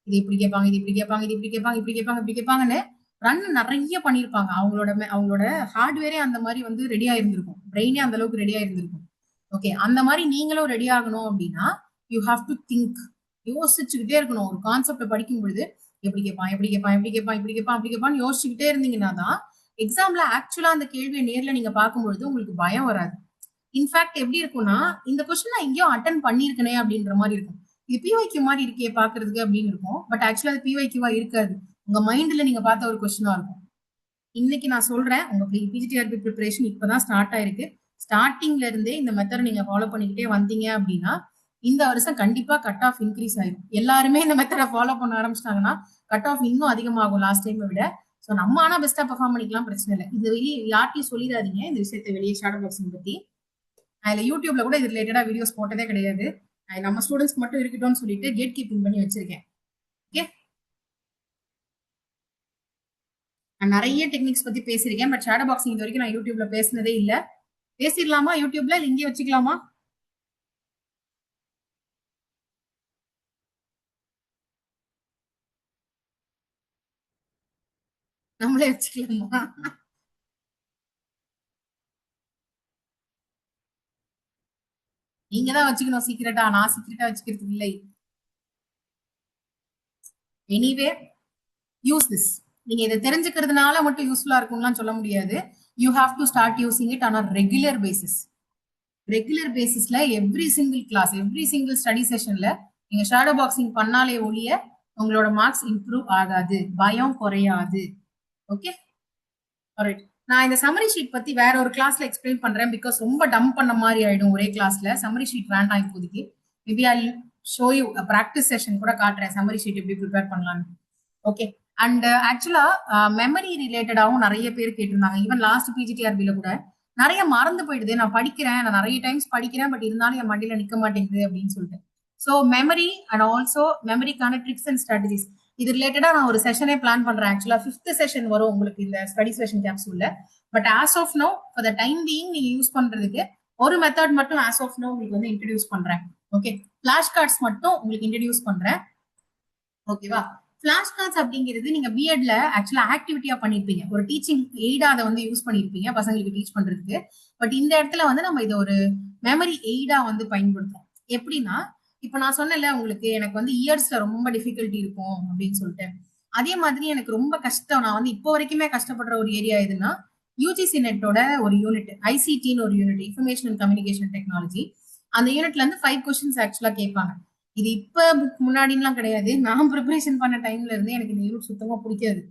இது இப்படி கேட்பாங்க, இது இப்படி கேட்பாங்க, இது இப்படி கேட்பாங்க, இப்படி கேட்பாங்க, இப்படி கேட்பாங்கன்னு ரன் நிறைய பண்ணிருப்பாங்க. அவங்களோட ஹார்ட்வேரே அந்த மாதிரி வந்து ரெடியா இருந்திருக்கும், பிரெயினே அந்த அளவுக்கு ரெடியா இருந்திருக்கும். ஓகே, அந்த மாதிரி நீங்களும் ரெடி ஆகணும் அப்படின்னா யூ ஹாவ் டு திங்க். யோசிச்சுக்கிட்டே இருக்கணும். ஒரு கான்செப்டை படிக்கும் பொழுது எப்படி கேட்பான் எப்படி கேட்பான் எப்படி கேட்பான் இப்படி கேட்பான் அப்படி கேட்பான்னு யோசிச்சுக்கிட்டே இருந்தீங்கன்னா தான் எக்ஸாம்ல ஆக்சுவலா அந்த கேள்வியை நேர்ல நீங்க பார்க்கும்பொழுது உங்களுக்கு பயம் வராது. இன்ஃபேக்ட் எப்படி இருக்கும்னா இந்த கொஸ்டின் நான் எங்கேயோ அட்டன் பண்ணிருக்கனே அப்படின்ற மாதிரி இருக்கும். இது பிவைக்யூ மாதிரி இருக்கே பாக்குறதுக்கு அப்படின்னு இருக்கும். பட் ஆக்சுவலா அது பிவைக்யூவா இருக்காது. உங்க மைண்ட்ல நீங்க பார்த்த ஒரு கொஸ்டினா இருக்கும். இன்னைக்கு நான் சொல்றேன், உங்க பிஜிடிஆர்பி ப்ரிப்பரேஷன் இப்பதான் ஸ்டார்ட் ஆயிருக்கு. ஸ்டார்டிங்ல இருந்தே இந்த மெத்தட் நீங்க ஃபாலோ பண்ணிக்கிட்டே வந்தீங்க அப்படின்னா இந்த வருஷம் கண்டிப்பா கட் ஆஃப் இன்க்ரீஸ் ஆயிடும். எல்லாருமே இந்த மெத்தடை ஃபாலோ பண்ண ஆரம்பிச்சிட்டாங்கன்னா கட் ஆஃப் இன்னும் அதிகமாகும் லாஸ்ட் டைமை விட. ஸோ நம்ம ஆனா பெஸ்டா பெர்ஃபார்ம் பண்ணிக்கலாம், பிரச்சனை இல்லை. இது வெளியே யார்ட்டையும் சொல்லிடாதீங்க இந்த விஷயத்தை வெளியே ஷேடோ பாக்ஸிங் பத்தி. அதுல யூடியூப்ல கூட இது ரிலேட்டடா வீடியோஸ் போட்டதே கிடையாது. நம்ம ஸ்டூடெண்ட்ஸ்க்கு மட்டும் இருக்கட்டும்னு சொல்லிட்டு கேட் கீப்பிங் பண்ணி வச்சிருக்கேன். ஓகே, நான் நிறைய டெக்னிக்ஸ் பத்தி பேசியிருக்கேன். பட் ஷேடோ பாக்ஸிங் இது வரைக்கும் நான் யூடியூப்ல பேசினதே இல்லை. பேசிடலாமா யூடியூப்ல, இல்ல இங்கே வச்சுக்கலாமா? நம்மளே வச்சுக்கலாமா? நீங்க தான் வச்சுக்கணும் சீக்கிரட்டா, நான் சீக்கிரட்டா வச்சுக்கிறதுக்கு இல்லை. Anyway use this. நீங்க இதை தெரிஞ்சுக்கிறதுனால மட்டும் யூஸ்ஃபுல்லா இருக்கும்லாம் சொல்ல முடியாது. You have to start using it on a regular basis. Regular பேசிஸ்ல every single class, every single study செஷன்ல நீங்க ஷேடோ பாக்ஸிங் பண்ணாலே ஒழிய உங்களோட மார்க்ஸ் இம்ப்ரூவ் ஆகாது, பயம் குறையாது. Okay, alright. நான் இந்த சம்மரி ஷீட் பத்தி வேற ஒரு கிளாஸ்ல எக்ஸ்பிளைன் பண்றேன். பிகாஸ் ரொம்ப டம்ப் பண்ண மாதிரி ஆயிடும் ஒரே கிளாஸ்ல. சம்மரி ஷீட் வேண்டாம் இப்போதைக்கு. Maybe I show you practice session கூட காட்டுறேன் சம்மரி ஷீட் எப்படி ப்ரிப்பேர் பண்ணலாம்னு. ஓகே, அண்ட் ஆக்சுவலா மெமரி ரிலேட்டடாவும் நிறைய பேர் கேட்டிருந்தாங்க. ஈவன் லாஸ்ட் பிஜிடிஆர்பில கூட நிறைய மறந்து போயிடுது. நான் படிக்கிறேன், நான் நிறைய டைம்ஸ் படிக்கிறேன், பட் இருந்தாலும் என் மண்டியில நிக்க மாட்டேங்குது அப்படின்னு சொல்லிட்டு. ஸோ மெமரி அண்ட் ஆல்சோ மெமரிக்கான ட்ரிக்ஸ் அண்ட் ஸ்ட்ராட்டஜிஸ் இது ரிலேட்டடா நான் ஒரு செஷனே பிளான் பண்றேன். ஆக்சுவலா 5th செஷன் வரும் உங்களுக்கு இந்த ஸ்டடி செஷன் கேப்சூல்ல. But as of now for the time being நீங்க யூஸ் பண்றதுக்கு ஒரு மெத்தட் மட்டும் ஆஸ் ஆஃப் நோ உங்களுக்கு வந்து இன்ட்ரடியூஸ் பண்றேன். ஓகே, ஃபிளாஷ் கார்ட்ஸ் மட்டும் உங்களுக்கு இன்ட்ரடியூஸ் பண்றேன். ஓகேவா? ஃபிளாஷ் கார்ட்ஸ் அப்படிங்கிறது நீங்க பிஎட்ல ஆக்சுவலா ஆக்டிவிட்டியா பண்ணிருப்பீங்க, ஒரு டீச்சிங் எய்டா அதை வந்து யூஸ் பண்ணிருப்பீங்க பசங்களுக்கு டீச் பண்றதுக்கு. பட் இந்த இடத்துல வந்து நம்ம இதை ஒரு மெமரி எய்டா வந்து பயன்படுத்துறோம். எப்படின்னா இப்ப நான் சொன்னேன்ல உங்களுக்கு எனக்கு வந்து இயர்ஸ்ல ரொம்ப டிஃபிகல்ட்டி இருக்கும் அப்படின்னு சொல்லிட்டு, அதே மாதிரி எனக்கு ரொம்ப கஷ்டம், நான் வந்து இப்போ வரைக்குமே கஷ்டப்படுற ஒரு ஏரியா எதுன்னா யூஜிசி நெட்டோட ஒரு யூனிட், ஐசிடின்னு ஒரு unit, information and communication technology. அந்த யூனிட்ல இருந்து 5 கொஸ்டின்ஸ் ஆக்சுவலா கேட்பாங்க. இது இப்ப முன்னாடிலாம் கிடையாது. நான் ப்ரிப்பரேஷன் பண்ண டைம்ல இருந்து எனக்கு இந்த யூனிட் சுத்தமா பிடிக்காது.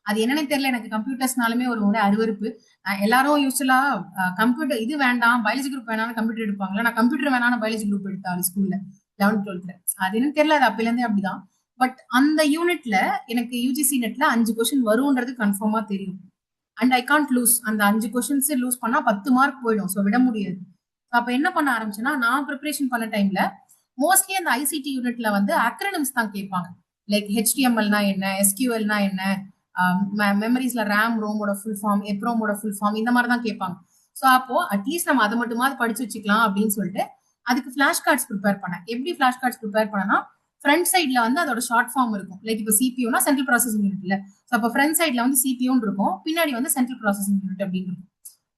அது என்னன்னு தெரியல, எனக்கு கம்ப்யூட்டர்ஸ்னாலுமே ஒரு அருவருப்பு. எல்லாரும் யூஸ்வலா கம்ப்யூட்டர் இது வேண்டாம் பயாலஜி குரூப் வேணாலும் கம்ப்யூட்டர் எடுப்பாங்களா, நான் கம்ப்யூட்டர் வேணாலும் பயாலஜி குரூப் எடுத்தாலும் ஸ்கூல்ல 11th 12th. அது என்னன்னு தெரியல, அது அப்பல இருந்தே அப்படிதான். பட் அந்த யூனிட்ல எனக்கு யூஜிசி நெட்ல 5 கொஸ்டின் வரும்ன்றது கன்ஃபார்மா தெரியும். And I can't lose. அந்த 5 கொஸ்டின்ஸ் லூஸ் பண்ணா 10 மார்க் போயிடும். ஸோ விட முடியாது. அப்ப என்ன பண்ண ஆரம்பிச்சேன்னா நான் ப்ரிப்பரேஷன் பண்ண டைம்ல மோஸ்ட்லி அந்த ஐசிடி யூனிட்ல வந்து அக்ரனிம்ஸ் தான் கேட்பாங்க. லைக் ஹெச்டிஎம்எல்னா என்ன, எஸ்கியூஎல்னா என்ன, மெமரிஸ்ல ரேம் ரோமோட ஃபுல் ஃபார்ம், எப்ரோமோட ஃபுல் ஃபார்ம், இந்த மாதிரி தான் கேட்பாங்க. ஸோ அப்போ அட்லீஸ்ட் நம்ம அதை மட்டுமாவது படிச்சு வச்சுக்கலாம் அப்படின்னு சொல்லிட்டு அதுக்கு ஃபிளாஷ் கார்ட்ஸ் ப்ரிப்பேர் பண்ணேன். எப்படி ஃபிளாஷ் கார்ட்ஸ் ப்ரிப்பேர் பண்ணனா, ஃப்ரண்ட் சைட்ல வந்து அதோட ஷார்ட் ஃபார்ம் இருக்கும். லைக் இப்போ சிபியூனா சென்ட்ரல் ப்ராசஸிங் யூனிட் இல்ல, ஸோ அப்போ ஃப்ரண்ட் சைட்ல வந்து சிபியூன்னு இருக்கும், பின்னாடி வந்து சென்ட்ரல் ப்ராசஸிங் யூனிட் அப்படின்னு இருக்கும்.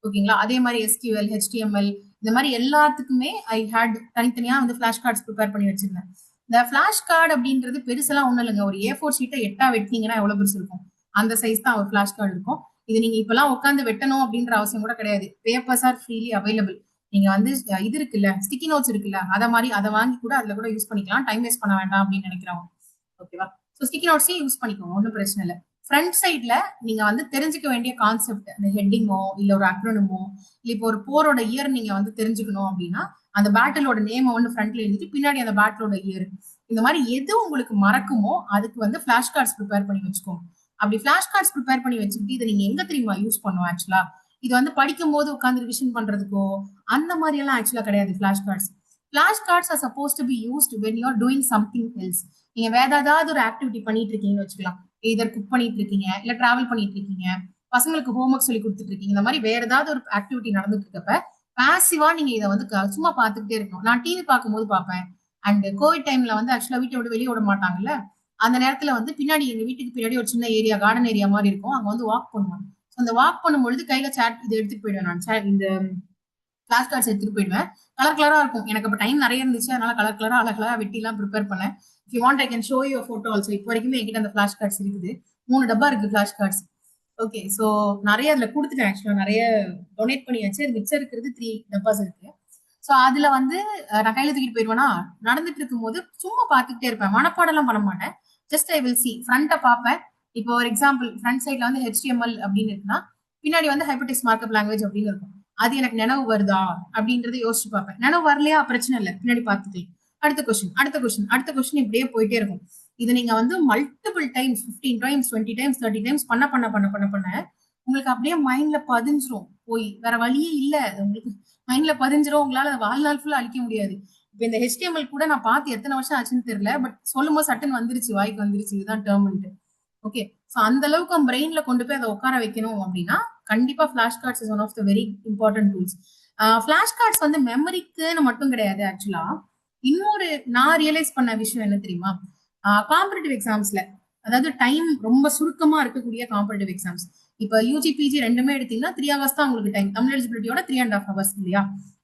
ஓகேங்களா? அதே மாதிரி எஸ்கியூஎல், ஹெச்டிஎம்எல் இந்த மாதிரி எல்லாத்துக்குமே ஐ ஹேட் தனித்தனியா வந்து ஃபிளாஷ் கார்ட்ஸ் ப்ரிப்பேர் பண்ணி வச்சிருந்தேன். இந்த ஃபிளாஷ் கார்டு அப்படின்றது பெருசெல்லாம் ஒண்ணும் இல்லைங்க. ஒரு A4 ஷீட்டை 8ஆ வெட்டினீங்கன்னா எவ்வளவு பெருசு இருக்கும், அந்த சைஸ் தான் ஒரு ஃபிளாஷ் கார்டு இருக்கும். இது நீங்க இப்பெல்லாம் உட்காந்து வெட்டணும் அப்படின்ற அவசியம் கூட கிடையாது. Papers are freely available. நீங்க வந்து இது இருக்குல்ல, ஸ்டிக்கி நோட்ஸ் இருக்குல்ல, அதை மாதிரி அதை வாங்கி கூட அதுல கூட யூஸ் பண்ணிக்கலாம். டைம் வேஸ்ட் பண்ண வேண்டாம் அப்படின்னு நினைக்கிறவங்க. ஓகேவா? ஸோ ஸ்டிக்கி நோட்ஸே யூஸ் பண்ணிக்கோங்க, ஒன்றும் பிரச்சனை இல்லை. ஃப்ரண்ட் சைட்ல நீங்க வந்து தெரிஞ்சுக்க வேண்டிய கான்செப்ட், அந்த ஹெட்டிங்கோ இல்ல ஒரு அக்ரோனிமோ இல்ல இப்போ ஒரு போரோட இயர் நீங்க வந்து தெரிஞ்சுக்கணும் அப்படின்னா அந்த பேட்டிலோட நேமை வந்து ஃப்ரண்ட்ல எழுதிட்டு பின்னாடி அந்த பேட்டிலோட இயர், இந்த மாதிரி எது உங்களுக்கு மறக்குமோ அதுக்கு வந்து ஃபிளாஷ் கார்ட்ஸ் ப்ரிப்பேர் பண்ணி வச்சுக்கோங்க. அப்படி ஃபிளாஷ் கார்ட்ஸ் ப்ரிப்பேர் பண்ணி வச்சுக்கிட்டு இதை நீங்க எங்க தெரியுமா யூஸ் பண்ணுவோம் ஆக்சுவலா, இது வந்து படிக்கும் போது உட்காந்து ரிவிஷன் பண்றதுக்கோ அந்த மாதிரி எல்லாம் ஆக்சுவலா கிடையாது. Flash cards, flash cards are suppose to be used when you are doing something else. நீங்க வேற ஏதாவது ஒரு ஆக்டிவிட்டி பண்ணிட்டு இருக்கீங்கன்னு வச்சுக்கலாம், இதர் குக் பண்ணிட்டு இருக்கீங்க, இல்ல டிராவல் பண்ணிட்டு இருக்கீங்க, பசங்களுக்கு ஹோம்ஒர்க் சொல்லி கொடுத்துட்டு இருக்கீங்க, இந்த மாதிரி வேற ஏதாவது ஒரு ஆக்டிவிட்டி நடந்துட்டு இருக்கப்ப பாசிவா நீங்க இதை வந்து சும்மா பாத்துக்கிட்டே இருக்கணும். நான் டிவி பார்க்கும்போது பார்ப்பேன். அண்ட் கோவிட் டைம்ல வந்து ஆக்சுவலா வீட்டை விட்டு வெளியே விட மாட்டாங்கல்ல, அந்த நேரத்துல வந்து பின்னாடி எங்க வீட்டுக்கு பின்னாடி ஒரு சின்ன ஏரியா, கார்டன் ஏரியா மாதிரி இருக்கும், அங்க வந்து வாக் பண்ணுவோம். அந்த வாக் பண்ணும்பொழுது கையில சேட் இதை எடுத்துட்டு போயிடுவேன் நான். இந்த ஃபிளாஷ் கார்ட்ஸ் எடுத்துட்டு போயிடுவேன். கலர் கலரா இருக்கும். எனக்கு அப்ப டைம் நிறைய இருந்துச்சு. அதனால கலர் கலரா அழகா வெட்டி எல்லாம் ப்ரிப்பேர் பண்ணேன். If you want I can show you photo also. இப்போ வரைக்குமே என்கிட்ட அந்த ஃபிளாஷ் கார்ட்ஸ் இருக்குது. 3 டப்பா இருக்கு ஃபிளாஷ் கார்ட்ஸ். ஓகே. சோ நிறைய அதுல கொடுத்துட்டேன். ஆக்சுவலா நிறைய டொனேட் பண்ணியாச்சு. மிச்சம் இருக்கிறது 3 டப்பாஸ் இருக்கு. சோ அதுல வந்து நான் கையில தூக்கிட்டு போயிடுவேனா, நடந்துட்டு இருக்கும்போது சும்மா பார்த்துக்கிட்டே இருப்பேன். மனப்பாடம் எல்லாம் பண்ண மாட்டேன். ஜஸ்ட் ஐ வில் சி ஃப்ரண்ட்டை பார்ப்பேன். இப்போ ஒரு எக்ஸாம்பிள் ஃப்ரண்ட் சைட்ல வந்து ஹெச்டிஎம்எல் அப்படின்னு இருக்குன்னா, பின்னாடி வந்து ஹைபர்டெக்ஸ்ட் மார்க்அப் லாங்குவேஜ் அப்படின்னு இருக்கும். அது எனக்கு நினைவு வருதா அப்படின்றத யோசிச்சு பார்ப்பேன். நினைவு வரலையா பிரச்சனை இல்லை, பின்னாடி பார்த்துக்கலாம். அடுத்த கொஸ்டின், அடுத்த கொஸ்டின், அடுத்த கொஸ்டின், இப்படியே போயிட்டே இருக்கும். இது நீங்க வந்து multiple times 15 times 20 times 30 times பண்ண பண்ண பண்ண பண்ண பண்ண உங்களுக்கு அப்படியே மைண்ட்ல பதிஞ்சிரும். போய் வேற வழியே இல்ல, உங்களுக்கு மைண்ட்ல பதிஞ்சிரும். உங்களால வாழ்நாள் ஃபுல்லா அழிக்க முடியாது. இப்ப இந்த ஹெச்டிஎம்எல் கூட நான் பார்த்து எத்தனை வருஷம் ஆச்சுன்னு தெரியல. பட் சொல்லும் போது சட்டன் வந்துருச்சு, வாய்க்கு வந்துருச்சு, இதுதான் டேர்ம்ன்ட்டு. ஓகே. சோ அந்த அளவுக்கு பிரெயின்ல கொண்டு போய் அதை உட்கார வைக்கணும் அப்படின்னா கண்டிப்பா flash cards is one of the very important tools. Flash cards வந்து மெமரிக்குன்னு மட்டும் கிடையாது. ஆக்சுவலா இன்னொரு நான் ரியலைஸ் பண்ண விஷயம் என்ன தெரியுமா, காம்படிட்டிவ் எக்ஸாம்ஸ்ல, அதாவது டைம் ரொம்ப சுருக்கமா இருக்கக்கூடிய காம்படிட்டிவ் எக்ஸாம்ஸ், இப்ப யூஜி பிஜி ரெண்டுமே எடுத்தீங்கன்னா 3 ஹவர்ஸ் தான் உங்களுக்கு டைம். தமிழ் எலிஜிபிலிட்டியோட 3.5 ஹவர்ஸ் இல்லையா.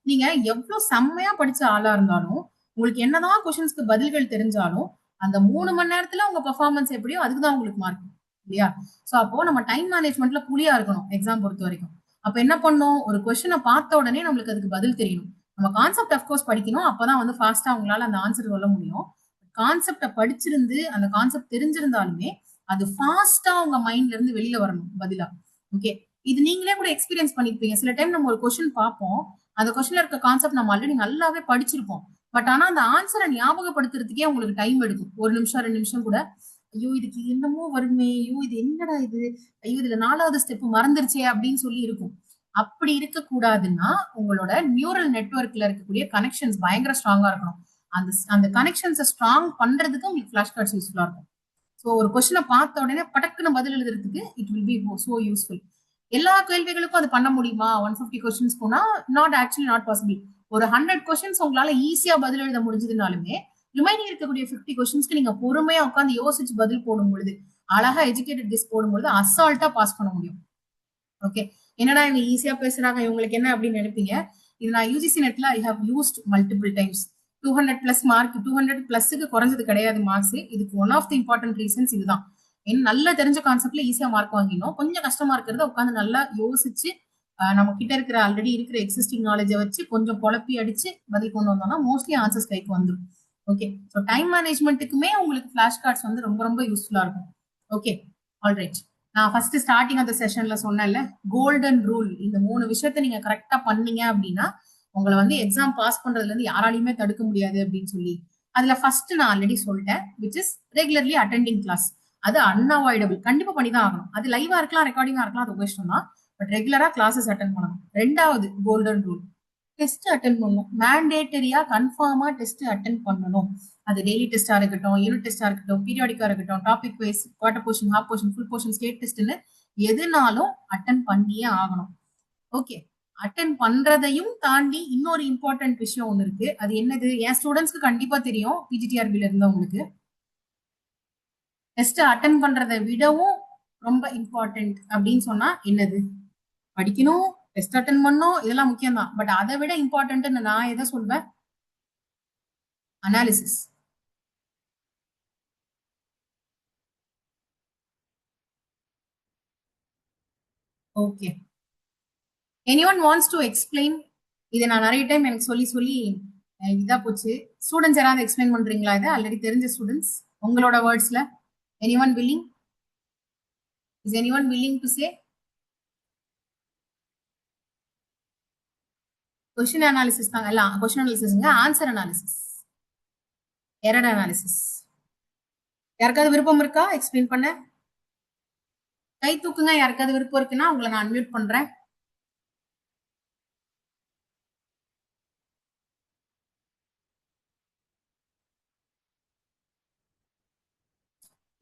நீங்க எவ்வளவு செம்மையா படிச்ச ஆளா இருந்தாலும் உங்களுக்கு என்னதான் கொஸ்டின்ஸ்க்கு பதில்கள் தெரிஞ்சாலும் அந்த 3 மணி நேரத்துல உங்க பெர்ஃபார்மன்ஸ் எப்படியோ அதுக்குதான் உங்களுக்கு மார்க் இல்லையா. சோ அப்போ நம்ம டைம் மேனேஜ்மெண்ட்ல புலியா இருக்கணும் எக்ஸாம் பொறுத்த வரைக்கும். அப்ப என்ன பண்ணும், ஒரு கொஸ்டினை பார்த்த உடனே நம்மளுக்கு அதுக்கு பதில் தெரியணும். நம்ம கான்செப்ட் அஃப்கோர்ஸ் படிக்கணும். அப்பதான் வந்து ஃபாஸ்டா உங்களால அந்த ஆன்சர் சொல்ல முடியும். கான்செப்ட படிச்சிருந்து அந்த கான்செப்ட் தெரிஞ்சிருந்தாலுமே அது ஃபாஸ்டா உங்க மைண்ட்ல இருந்து வெளியில வரணும் பதிலா. ஓகே. இது நீங்களே கூட எக்ஸ்பீரியன்ஸ் பண்ணிருப்பீங்க. சில டைம் நம்ம ஒரு கொஸ்டின் பார்ப்போம், அந்த கொஸ்டின்ல இருக்க கான்செப்ட் நம்ம ஆல்ரெடி நல்லாவே படிச்சிருப்போம். பட் ஆனா அந்த ஆன்சரை ஞாபகப்படுத்துறதுக்கே உங்களுக்கு டைம் எடுக்கும். 1 நிமிஷம் 2 நிமிஷம் கூட. ஐயோ இதுக்கு என்னமோ வருமே, ஐயோ இது என்னடா இது, ஐயோ இதுல 4வது ஸ்டெப் மறந்துருச்சே அப்படின்னு சொல்லி இருக்கும். அப்படி இருக்க கூடாதுன்னா உங்களோட நியூரல் நெட்வொர்க்ல இருக்கக்கூடிய கனெக்ஷன்ஸ் பயங்கர ஸ்ட்ராங்கா இருக்கணும். அந்த அந்த கனெக்ஷன்ஸை ஸ்ட்ராங் பண்றதுக்கு உங்களுக்கு ஃபிளாஷ் கார்ட்ஸ் யூஸ்ஃபுல்லா இருக்கும். ஸோ ஒரு கொஸ்டினை பார்த்த உடனே படக்குன்னு பதில் எழுதுறதுக்கு it will be so useful. எல்லா கேள்விகளுக்கும் அது பண்ண முடியுமா 150 கொஸ்டின்ஸ் போனா நாட் ஆக்சுவலி நாட் பாசிபிள். ஒரு 100 கொஸ்டின்ஸ் உங்களால ஈஸியா பதில் எழுத முடிஞ்சதுனாலுமே ரிமைனிங் இருக்கக்கூடிய 50 கொஸ்டின்ஸ்க்கு நீங்க பொறுமையா உட்காந்து யோசிச்சு பதில் போடும் பொழுது, அழகா எஜுகேட்டட் கெஸ் போடும்பொழுது அசால்ட்டா பாஸ் பண்ண முடியும். ஓகே. என்னடா இவங்க ஈஸியா பேசுறாங்க, இவங்களுக்கு என்ன அப்படின்னு நினைப்பீங்க. இது நான் யூஜிசி நெட்ல I have used multiple times. 200 plus mark, 200 பிளஸ்க்கு குறைஞ்சது கிடையாது மார்க்ஸ். இதுக்கு one of the important reasons இதுதான். என்ன நல்லா தெரிஞ்ச கான்செப்ட்ல ஈஸியா மார்க் வாங்கினோம். கொஞ்சம் கஷ்டமா இருக்கிறத உட்காந்து நல்லா யோசிச்சு நம்ம கிட்ட இருக்கிற ஆல்ரெடி இருக்கிற எக்ஸிஸ்டிங் நாலேஜை வச்சு கொஞ்சம் குழப்பி அடிச்சு பதில் கொண்டு வந்தோம்னா மோஸ்ட்லி ஆன்சர்ஸ் கைக்கு வந்துடும். ஓகே. ஸோ டைம் மேனேஜ்மெண்ட்டுக்குமே உங்களுக்கு ஃபிளாஷ் கார்ட்ஸ் வந்து ரொம்ப ரொம்ப யூஸ்ஃபுல்லா இருக்கும். ஓகே. ஆல்ரைட். நான் ஃபர்ஸ்ட் ஸ்டார்டிங் அந்த செஷன்ல சொன்னேன்ல, கோல்டன் ரூல். இந்த 3 விஷயத்த நீங்க கரெக்டா பண்ணீங்க அப்படின்னா உங்களை வந்து எக்ஸாம் பாஸ் பண்றதுல இருந்து யாராலையுமே தடுக்க முடியாது அப்படின்னு சொல்லி, அதுல ஃபர்ஸ்ட் நான் ஆல்ரெடி சொல்லிட்டேன், which is regularly attending class. அது அன்அவாய்டபிள், கண்டிப்பா பண்ணிதான் ஆகணும். அது லைவா இருக்கலாம், ரெக்கார்டிங்கா இருக்கலாம், அது உங்க இஷ்டம் தான். பட் ரெகுலரா கிளாஸஸ் அட்டென்ட் பண்ணணும். 2வது கோல்டன் ரூல், டெஸ்ட் அட்டென்ட் பண்ணணும். மேண்டேட்டரியா கன்ஃபார்மா டெஸ்ட் அட்டென்ட் பண்ணணும். அது டெய்லி டெஸ்டா இருக்கட்டும், யூனிட் டெஸ்டா இருக்கட்டும், பீரியாடிக்கா இருக்கட்டும், topic wise, quarter portion, half portion, full portion, state டெஸ்ட்னு எதுனாலும் அட்டென்ட் பண்ணியே ஆகணும். ஓகே. அட்டென்ட் பண்றதையும் தாண்டி இன்னொரு இம்பார்ட்டன்ட் விஷயம் ஒண்ணு இருக்கு. அது என்னது, என் ஸ்டூடெண்ட்ஸ்க்கு கண்டிப்பா தெரியும், பிஜிடிஆர்பில இருந்தவங்களுக்கு. டெஸ்ட் அட்டென்ட் பண்றதை விடவும் ரொம்ப இம்பார்ட்டன்ட் அப்படின்னு சொன்னா என்னது, படிக்கணும், டெஸ்ட் அட்டென்ட் பண்ணணும், இதெல்லாம் முக்கியம் தான். பட் அதை விட இம்பார்ட்டன்ட் நான் எதை சொல்வேன், analysis. Okay. Anyone wants to explain? இதை நான் நிறைய டைம் எனக்கு சொல்லி சொல்லி இதா போச்சு. ஸ்டூடெண்ட்ஸ் யாராவது எக்ஸ்பிளைன் பண்றீங்களா இதை, ஆல்ரெடி தெரிஞ்ச ஸ்டூடெண்ட்ஸ் உங்களோட வேர்ட்ஸ்ல? Anyone willing? Is anyone willing to say? Question analysis தாங்க எல்லாம். கொஸ்டின் அனாலிசிஸ்ங்க, ஆன்சர் அனாலிசிஸ், எரர் அனாலிசிஸ். யாருக்காவது விருப்பம் இருக்கா எக்ஸ்பிளைன் பண்ண? கை தூக்குங்க யாருக்காவது விருப்பம் இருக்குன்னா உங்களை நான் அன்மியூட் பண்றேன்.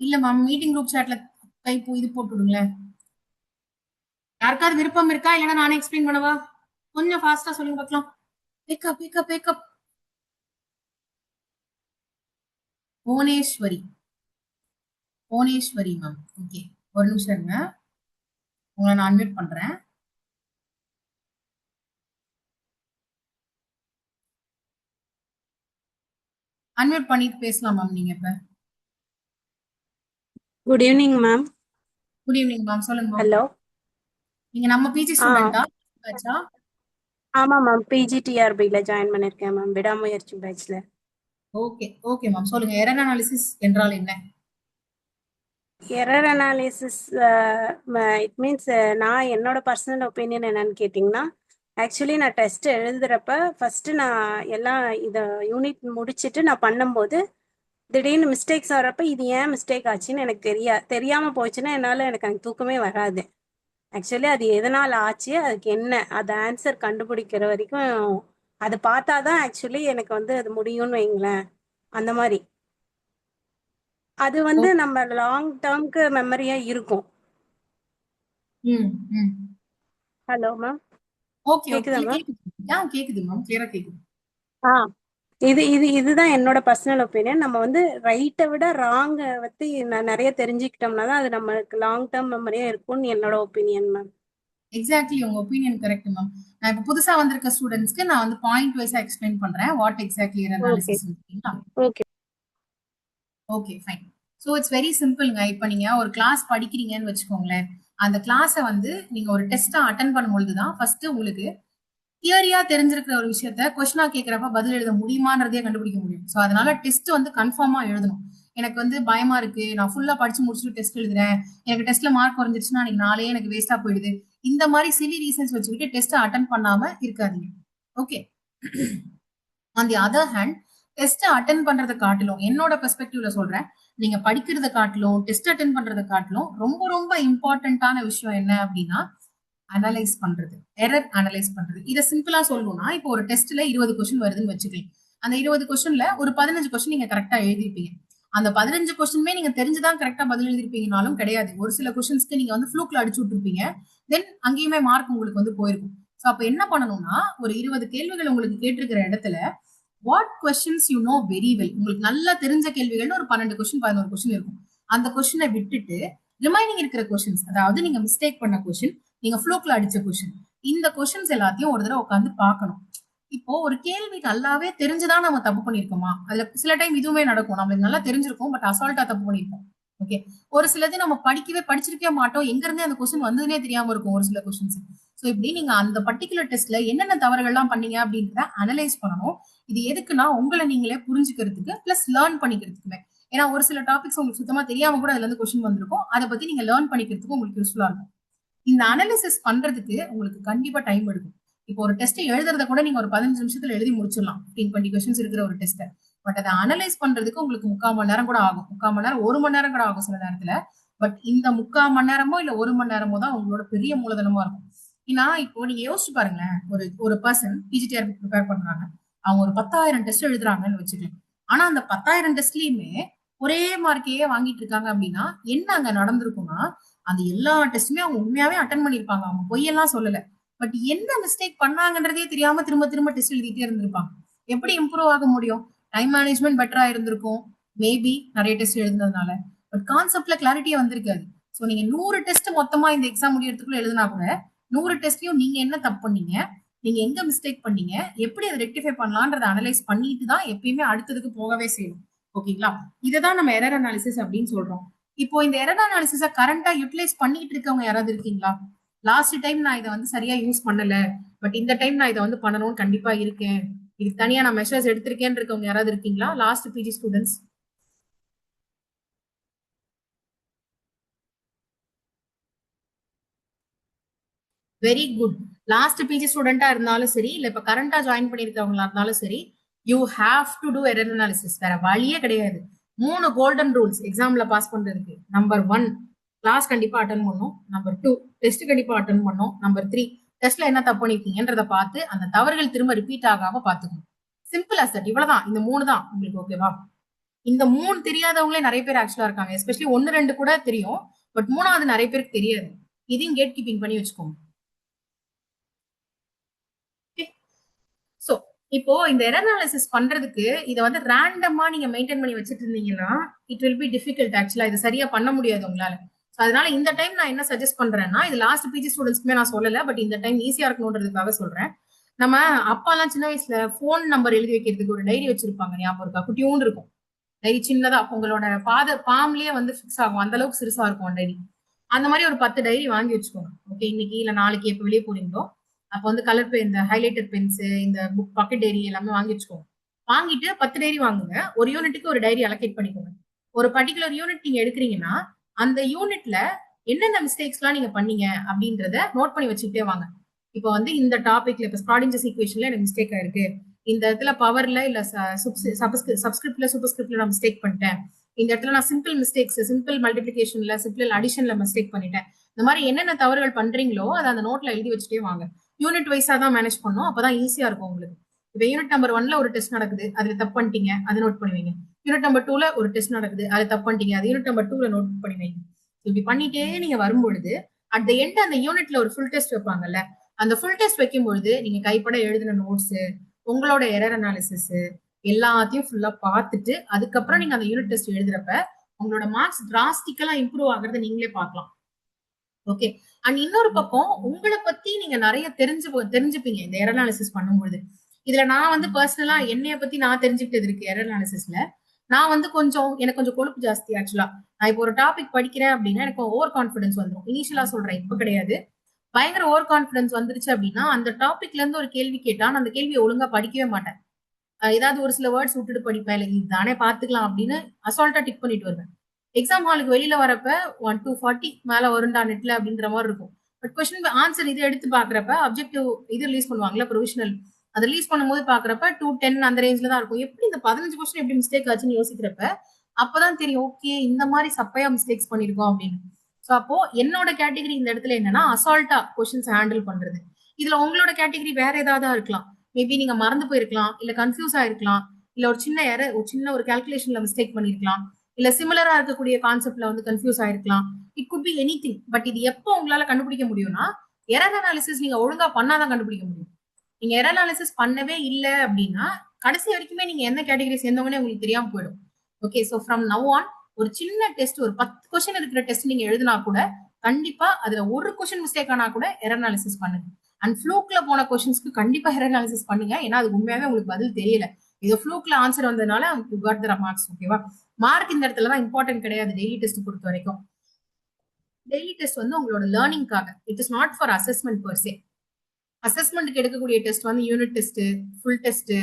இல்ல மேம், மீட்டிங் குரூப் சாட்ல கை இது போட்டு விடுங்களேன். யாருக்காவது விருப்பம் இருக்கா, இல்லைன்னா நானே எக்ஸ்பிளைன் பண்ணவா? கொஞ்சம் ஃபாஸ்டா சொல்லுங்க பார்க்கலாம். Pick up pick up pick up. Bhuvaneswari, Bhuvaneswari ma'am. Okay, ஒரு நிமிஷம் இருங்க, உங்களை நான் அன்மியூட் பண்றேன். அன்மியூட் பண்ணிட்டு பேசலாம் மேம் நீங்க இப்ப. Good evening ma'am. Good evening ma'am, சொல்லுங்க மேம். ஹலோ. நீங்க நம்ம பிஜி ஆ ஸ்டூடெண்டா? ஆமாம் மேம், பிஜிடிஆர்பியில் ஜாயின் பண்ணியிருக்கேன் மேம், விடாமுயற்சி பேட்ச்ல. ஓகே ஓகே மேம், சொல்லுங்க. எரர் அனாலிசிஸ் என்றால் என்ன? எரர் அனாலிசிஸ் இட் மீன்ஸ் நான் என்னோட பர்சனல் ஒப்பீனியன் என்னன்னு கேட்டிங்கன்னா, ஆக்சுவலி நான் டெஸ்ட் எழுதுறப்ப ஃபஸ்ட்டு நான் எல்லாம் இதை யூனிட் முடிச்சுட்டு நான் பண்ணும்போது திடீர்னு மிஸ்டேக்ஸ் வர்றப்ப இது ஏன் மிஸ்டேக் ஆச்சுன்னு எனக்கு தெரியாமல் போச்சுன்னா எனக்கு தூக்கமே வராது. ஆக்சுவலி அது எதனால் ஆச்சு, அதுக்கு என்ன அது ஆன்சர் கண்டுபிடிக்கிற வரைக்கும் அதை பார்த்தா தான் ஆக்சுவலி எனக்கு அது முடியும்னு வைங்களேன். அந்த மாதிரி அது நம்ம லாங் டேர்ம்க்கு மெமரியா இருக்கும். ம் ம். ஹலோ மேம், ஓகே ஓகே, கேக்குதா இல்ல மேம்? கேக்குது. கேக்குது மேம், கிளியரா கேக்குது. ஆ இதுதான் என்னோட பர்சனல் ஒப்பீனியன். நம்ம ரைட்டை விட ராங்கை நிறைய தெரிஞ்சுக்கிட்டோம்னா தான் அது நம்மளுக்கு லாங் டேர்ம் மெமரியா இருக்கும்னு என்னோட ஒப்பீனியன் மேம். எக்ஸாக்ட்லி, உங்க ஒப்பீனியன் கரெக்ட் மேம். நான் இப்ப புதுசா வந்திருக்க ஸ்டூடெண்ட்ஸ்க்கு நான் பாயிண்ட் வைஸா எக்ஸ்பிளைன் பண்றேன் what exactly error okay analysis. ஓகேங்களா? Okay okay fine. So it's very சிம்பிள்ங்க. இப்போ நீங்க ஒரு கிளாஸ் படிக்கிறீங்கன்னு வச்சுக்கோங்களேன். அந்த கிளாஸை நீங்க ஒரு டெஸ்ட்டா அட்டன் பண்ணும்பொழுது தான் ஃபர்ஸ்ட் உங்களுக்கு தியரியா தெரிஞ்சிருக்கிற ஒரு விஷயத்த கொஸ்டினா கேட்கறப்ப பதில் எழுத முடியுமான்றதே கண்டுபிடிக்க முடியும். ஸோ அதனால டெஸ்ட் கன்ஃபார்மா எழுதணும். எனக்கு பயமா இருக்கு, நான் ஃபுல்லா படிச்சு முடிச்சுட்டு டெஸ்ட் எழுதுறேன், எனக்கு டெஸ்ட்ல மார்க் குறைஞ்சிருச்சுன்னா அன்னைக்கு நாளே எனக்கு வேஸ்டா போயிடுது, இந்த மாதிரி சிலி ரீசன்ஸ் வச்சுக்கிட்டு டெஸ்ட் அட்டன் பண்ணாம இருக்காதீங்க. Okay. On the other hand, test attend பண்றதை காட்டிலும், என்னோட பெர்ஸ்பெக்டிவ்ல சொல்றேன், நீங்க படிக்கிறத காட்டிலும் டெஸ்ட் அட்டன் பண்றதை காட்டிலும் ரொம்ப ரொம்ப இம்பார்ட்டன்டான விஷயம் என்ன அப்படின்னா அனலைஸ் பண்றது, எரர் அனலைஸ் பண்றது. இதை சிம்பிளா சொல்லணும்னா, இப்போ ஒரு டெஸ்ட்ல 20 கொஸ்டின் வருதுன்னு வச்சுக்கோங்க. அந்த 20 கொஸ்டின்ல ஒரு 15 கொஸ்டின் நீங்க கரெக்டா எழுதிருப்பீங்க. அந்த 15 கொஸ்டினுமே நீங்க தெரிஞ்சுதான் கரெக்டா பதில் எழுதிருப்பீங்கனாலும் கிடையாது. ஒரு சில கொஸ்டின்ஸ்க்கு நீங்க ஃப்ளூக்ல அடிச்சு விட்டுருப்பீங்க. தென் அங்கேயுமே மார்க் உங்களுக்கு போயிருக்கும். சோ அப்ப என்ன பண்ணணும்னா, ஒரு 20 கேள்விகள் உங்களுக்கு கேட்டிருக்கிற இடத்துல what questions you know very well, உங்களுக்கு நல்லா தெரிஞ்ச கேள்விகள்னு ஒரு 12 கொஸ்டின் 11 கொஸ்டின் இருக்கும். அந்த கொஸ்டினை விட்டுட்டு ரிமைனிங் இருக்கிற கொஸ்டின்ஸ், அதாவது நீங்க மிஸ்டேக் பண்ண கொஸ்டின், நீங்க ஃப்ளூக்ல அடிச்ச கொஸ்டின், இந்த கொஸ்டின்ஸ் எல்லாத்தையும் ஒரு தடவை உட்காந்து பார்க்கணும். இப்போ ஒரு கேள்வி நல்லாவே தெரிஞ்சுதான் நம்ம தப்பு பண்ணிருக்கோமா? அதுல சில டைம் இதுவுமே நடக்கும். நம்மளுக்கு நல்லா தெரிஞ்சிருக்கும், பட் அசால்ட்டா தப்பு பண்ணிருக்கோம். ஓகே. ஒரு சிலது நம்ம படிச்சிருக்கவே மாட்டோம், எங்க இருந்தே அந்த கொஸ்டின் வந்ததுனே தெரியாம இருக்கும் ஒரு சில கொஸ்டின்ஸ். சோ இப்படி நீங்க அந்த பர்டிகுலர் டெஸ்ட்ல என்னென்ன தவறுகள்லாம் பண்ணீங்க அப்படின்றத அனலைஸ் பண்ணணும். இது எதுக்குன்னா உங்களை நீங்களே புரிஞ்சுக்கிறதுக்கு பிளஸ் லேர்ன் பண்ணிக்கிறதுக்குமே. ஏன்னா ஒரு சில டாபிக்ஸ் உங்களுக்கு சுத்தமா தெரியாம கூட அதுல இருந்து கொஸ்டின் வந்திருக்கும், அதை பத்தி நீங்க லேர்ன் பண்ணிக்கிறதுக்கு உங்களுக்கு யூஸ்ஃபுல்லா இருக்கும். இந்த அனாலிசிஸ் பண்றதுக்கு உங்களுக்கு கண்டிப்பா டைம் எடுக்கும். இப்போ ஒரு டெஸ்ட் எழுதுறத கூட நீங்க ஒரு 15 நிமிஷத்துல எழுதி முடிச்சிடலாம், 15-20 கொஸ்டின்ஸ் இருக்கிற ஒரு டெஸ்ட். பட் அதை அனலைஸ் பண்றதுக்கு உங்களுக்கு 3/4 மணி நேரம் கூட ஆகும், 3/4 மணி நேரம் 1 மணி நேரம் கூட ஆகும் சில நேரத்துல. பட் இந்த 3/4 மணி நேரமோ இல்ல 1 மணி நேரமோ தான் உங்களோட பெரிய மூலதனமா இருக்கும். ஏன்னா இப்போ நீங்க யோசிச்சு பாருங்களேன், ஒரு ஒரு பர்சன் பிஜிடிஆர் ப்ரிப்பேர் பண்றாங்க, அவங்க ஒரு 10,000 டெஸ்ட் எழுதுறாங்கன்னு வச்சுக்கோங்க. ஆனா அந்த 10,000 டெஸ்ட்லயுமே ஒரே மார்க்கையே வாங்கிட்டு இருக்காங்க அப்படின்னா என்ன அங்க நடந்திருக்கும்னா, அந்த எல்லா டெஸ்ட்டுமே அவங்க உண்மையாவே அட்டன் பண்ணிருப்பாங்க, அவங்க பொய்யெல்லாம் சொல்லல. பட் என்ன மிஸ்டேக் பண்ணாங்கன்றதே தெரியாம திரும்ப திரும்ப டெஸ்ட் எழுதிட்டே இருந்திருப்பாங்க. எப்படி இம்ப்ரூவ் ஆக முடியும்? டைம் மேனேஜ்மெண்ட் பெட்டரா இருந்திருக்கும் மேபி, நிறைய டெஸ்ட் எழுதுனதுனால. பட் கான்செப்ட்ல கிளாரிட்டியே வந்திருக்காது. சோ நீங்க 100 டெஸ்ட் மொத்தமா இந்த எக்ஸாம் முடியறதுக்குள்ள எழுதினா கூட 100 டெஸ்ட்லயும் நீங்க என்ன தப்பு பண்ணீங்க, நீங்க எங்க மிஸ்டேக் பண்ணீங்க, எப்படி அதை ரெக்டிஃபை பண்ணலான்றத அனலைஸ் பண்ணிட்டு தான் எப்பயுமே அடுத்ததுக்கு போகவே செய்யணும். ஓகேங்களா? இததான் நம்ம எரர் அனாலிசிஸ் அப்படின்னு சொல்றோம். இப்போ இந்த எரர் அனாலிசிஸ கரண்டா யூட்டிலைஸ் பண்ணிட்டு இருக்கவங்க யாராவது இருக்கீங்களா? லாஸ்ட் டைம் நான் இதை சரியா யூஸ் பண்ணல, பட் இந்த டைம் நான் இதை பண்ணணும்னு கண்டிப்பா இருக்கேன், இதுக்கு தனியா நான் மெஷர்ஸ் எடுத்திருக்கேன்னு இருக்கவங்க யாராவது இருக்கீங்களா? Last PG students. Very good. Last PG ஸ்டூடெண்டா இருந்தாலும் சரி, இல்ல இப்ப கரண்டா ஜாயின் பண்ணிருக்கவங்களா இருந்தாலும் சரி, you have to do error analysis. வேற வழியே கிடையாது. 3 கோல்டன் ரூல்ஸ் எக்ஸாம்ல பாஸ் பண்றதுக்கு. நம்பர் 1, கிளாஸ் கண்டிப்பா அட்டன் பண்ணும். நம்பர் 2, டெஸ்ட் கண்டிப்பா அட்டன் பண்ணும். நம்பர் 3, டெஸ்ட்ல என்ன தப்பு பண்ணிருக்கீங்கன்றத பார்த்து அந்த தவறுகள் திரும்ப ரிப்பீட் ஆகாம பாத்துக்கணும். Simple as that. இவ்வளவுதான், இந்த 3 தான் உங்களுக்கு. ஓகேவா? இந்த 3 தெரியாதவங்களே நிறைய பேர் ஆக்சுவலா இருக்காங்க. எஸ்பெஷலி 1 2 கூட தெரியும், பட் 3வது நிறைய பேருக்கு தெரியாது. இதையும் கேட் கீப்பிங் பண்ணி வச்சுக்கோங்க. சோ இப்போ இந்த எரர் அனாலிசிஸ் பண்றதுக்கு இதை ரேண்டமா நீங்க மெயின்டைன் பண்ணி வச்சுட்டு இருந்தீங்கன்னா இட் வில் பி டிஃபிகல்ட். ஆக்சுவலா இது சரியா பண்ண முடியாது உங்களால. அதனால இந்த டைம் நான் என்ன சஜஸ்ட் பண்றேன்னா, இது லாஸ்ட் பிஜி ஸ்டூடெண்ட்ஸ்க்குமே நான் சொல்லல, பட் இந்த டைம் ஈஸியா இருக்கணும்ன்றதுக்காக சொல்றேன். நம்ம அப்பா எல்லாம் சின்ன வயசுல போன் நம்பர் எழுதி வைக்கிறதுக்கு ஒரு டைரி வச்சிருப்பாங்க, ஞாபகம் இருக்கா? குட்டியூண்டு இருக்கும் டைரி, சின்னதா உங்களோட பாம்லயே வந்து ஃபிக்ஸ் ஆகும், அந்த அளவுக்கு சிறுசா இருக்கும் டைரி. அந்த மாதிரி ஒரு 10 டைரி வாங்கி வச்சுக்கோங்க. ஓகே, இன்னைக்கு இல்ல நாளைக்கு எப்ப வெளியே போறீங்களோ அப்ப வந்து கலர் பென், இந்த ஹைலைட்டர் பென்ஸ், இந்த புக் பாக்கெட் டைரி எல்லாமே வாங்கி வச்சுக்கோங்க. வாங்கிட்டு 10 டைரி வாங்குங்க. ஒரு யூனிட்டுக்கு ஒரு டைரி அலோகேட் பண்ணிக்கோங்க. ஒரு பர்டிகுலர் யூனிட் நீங்க எடுக்கிறீங்கன்னா அந்த யூனிட்ல என்னென்ன மிஸ்டேக்ஸ் எல்லாம் நீங்க பண்ணீங்க அப்படின்றத நோட் பண்ணி வச்சுக்கிட்டே வாங்க. இப்போ வந்து இந்த டாபிக்ல இப்ப ஸ்க்ராடிஞ்சஸ் ஈக்குவேஷன்ல எனக்கு மிஸ்டேக் ஆயிருக்கு, இந்த இடத்துல பவர்ல இல்ல சப்ஸ்கிரிப்ட்ல சூப்பர்ஸ்கிரிப்ட்ல நான் மிஸ்டேக் பண்ணிட்டேன், இந்த இடத்துல நான் சிம்பிள் மிஸ்டேக்ஸ், சிம்பிள் மல்டிபிளிகேஷன்ல சிம்பிள் அடிஷன்ல மிஸ்டேக் பண்ணிட்டேன். இந்த மாதிரி என்னென்ன தவறுகள் பண்றீங்களோ அதை அந்த நோட்ல எழுதி வச்சுட்டே வாங்க. யூனிட் வைஸா தான் மேனேஜ் பண்ணும், அப்பதான் ஈஸியா இருக்கும் உங்களுக்கு. இப்ப யூனிட் நம்பர் 1ல ஒரு டெஸ்ட் நடக்குது, அதுல தப்பு பண்ணிட்டீங்க, அதை நோட் பண்ணுவீங்க. யூனிட் நம்பர் 2ல ஒரு டெஸ்ட் நடக்குது, அது தப்பு பண்ணிட்டீங்க, அது யூனிட் நம்பர் 2ல நோட் பண்ணுவீங்க. இப்படி பண்ணிட்டே நீங்க வரும்பொழுது அட் த எண்ட் அந்த யூனிட்ல ஒரு ஃபுல் டெஸ்ட் வைப்பாங்கல்ல, அந்த ஃபுல் டெஸ்ட் வைக்கும் பொழுது நீங்க கைப்பட எழுதின நோட்ஸ், உங்களோட எரர் அனாலிசிஸ் எல்லாத்தையும் ஃபுல்லா பார்த்துட்டு அதுக்கப்புறம் நீங்க அந்த யூனிட் டெஸ்ட் எழுதுறப்ப உங்களோட மார்க்ஸ் டிராஸ்டிக்கலா இம்ப்ரூவ் ஆகுறத நீங்களே பார்க்கலாம். ஓகே. அண்ட் இன்னொரு பக்கம் உங்களை பத்தி நீங்க நிறைய தெரிஞ்சுப்பீங்க இந்த எரர் அனாலிசிஸ் பண்ணும்போது. இதுல நான் வந்து பர்சனலா என்னைய பத்தி நான் தெரிஞ்சுக்கிட்டது இருக்கு எரர் அனாலிசிஸ்ல. நான் வந்து எனக்கு கொஞ்சம் கொழுப்பு ஜாஸ்தி ஆக்சுவலா. நான் இப்போ ஒரு டாபிக் படிக்கிறேன் அப்படின்னா எனக்கு ஓவர் கான்பிடன்ஸ் வந்துடும். இனிஷியலா சொல்றேன், இப்ப கிடையாது. பயங்கர ஓவர் கான்பிடன்ஸ் வந்துருச்சு அப்படின்னா அந்த டாபிக்ல இருந்து ஒரு கேள்வி கேட்டா நான் அந்த கேள்வியை ஒழுங்கா படிக்கவே மாட்டேன். ஏதாவது ஒரு சில வேர்ட்ஸ் விட்டுட்டு படிப்பேன், இல்லை இதுதானே பாத்துக்கலாம் அப்படின்னு அசால்ட்டா டிக் பண்ணிட்டு வருவேன். எக்ஸாம் ஹாலுக்கு வெளியில வரப்ப 1 to 40 மேல வருண்டா நெட்ல அப்படின்ற மாதிரி இருக்கும். பட் கொஸ்டின் ஆன்சர் இது எடுத்து பாக்குறப்ப அப்ஜெக்டிவ் இது ரிலீஸ் பண்ணுவாங்கல்ல, ப்ரொவிஷனல், அதை ரிலீஸ் பண்ணும்போது பாக்குறப்ப 210 அந்த ரேஞ்ச்ல தான் இருக்கும். எப்படி இந்த 15 கொஸ்டின் எப்படி மிஸ்டேக் ஆச்சுன்னு யோசிக்கிறப்ப அப்பதான் தெரியும், ஓகே இந்த மாதிரி சப்பையா மிஸ்டேக்ஸ் பண்ணிருக்கோம் அப்படின்னு. சோ அப்போ என்னோட கேட்டகரி இந்த இடத்துல என்னன்னா அசால்ட்டா கொஸ்டின்ஸ் ஹேண்டில் பண்றது. இதுல உங்களோட கேட்டகரி வேற ஏதாவது இருக்கலாம். மேபி நீங்க மறந்து போயிருக்கலாம், இல்ல கன்ஃபியூஸ் ஆயிருக்கலாம், இல்ல ஒரு சின்ன எரர், ஒரு சின்ன ஒரு கால்குலேஷன்ல மிஸ்டேக் பண்ணிருக்கலாம், இல்ல சிமிலரா இருக்கக்கூடிய கான்செப்ட்ல வந்து கன்ஃபியூஸ் ஆயிருக்கலாம். It could be anything. But இது எப்போ உங்களால கண்டுபிடிக்க முடியும்னா எரர் அனாலிசிஸ் நீங்க ஒழுங்கா பண்ணாதான் கண்டுபிடிக்க முடியும். நீங்க எரர் அனாலிசிஸ் பண்ணவே இல்லை அப்படின்னா கடைசி வரைக்குமே நீங்க எந்த கேட்டகரி சேர்ந்தவங்கன்னு உங்களுக்கு தெரியாம போயிடும். Okay, so from now on ஒரு சின்ன டெஸ்ட், ஒரு 10 கொஸ்டின் இருக்கிற டெஸ்ட் நீங்க எழுதினா கூட கண்டிப்பா அதுல ஒரு கொஸ்டின் மிஸ்டேக் ஆனா கூட எரர் அனாலிசிஸ் பண்ணுங்க. அண்ட் ஃப்ளூக்ல போன கொஸ்டின்ஸ்க்கு கண்டிப்பா எரர் அனாலிசிஸ் பண்ணுங்க. ஏன்னா அது உண்மையாவே உங்களுக்கு பதில் தெரியல, இது ஃப்ளூக்ல ஆன்சர் வந்ததுனால யூ காட் தி மார்க்ஸ். ஓகேவா? மார்க் இந்த இடத்துல தான் இம்பார்ட்டன்ட் கிடையாது டெய்லி டெஸ்ட் பொறுத்த வரைக்கும். டெய்லி டெஸ்ட் வந்து உங்களோட லேர்னிங்காக, it is not for assessment per se. அசஸ்மெண்ட்டுக்கு எடுக்கக்கூடிய டெஸ்ட் வந்து யூனிட் டெஸ்ட், ஃபுல் டெஸ்ட்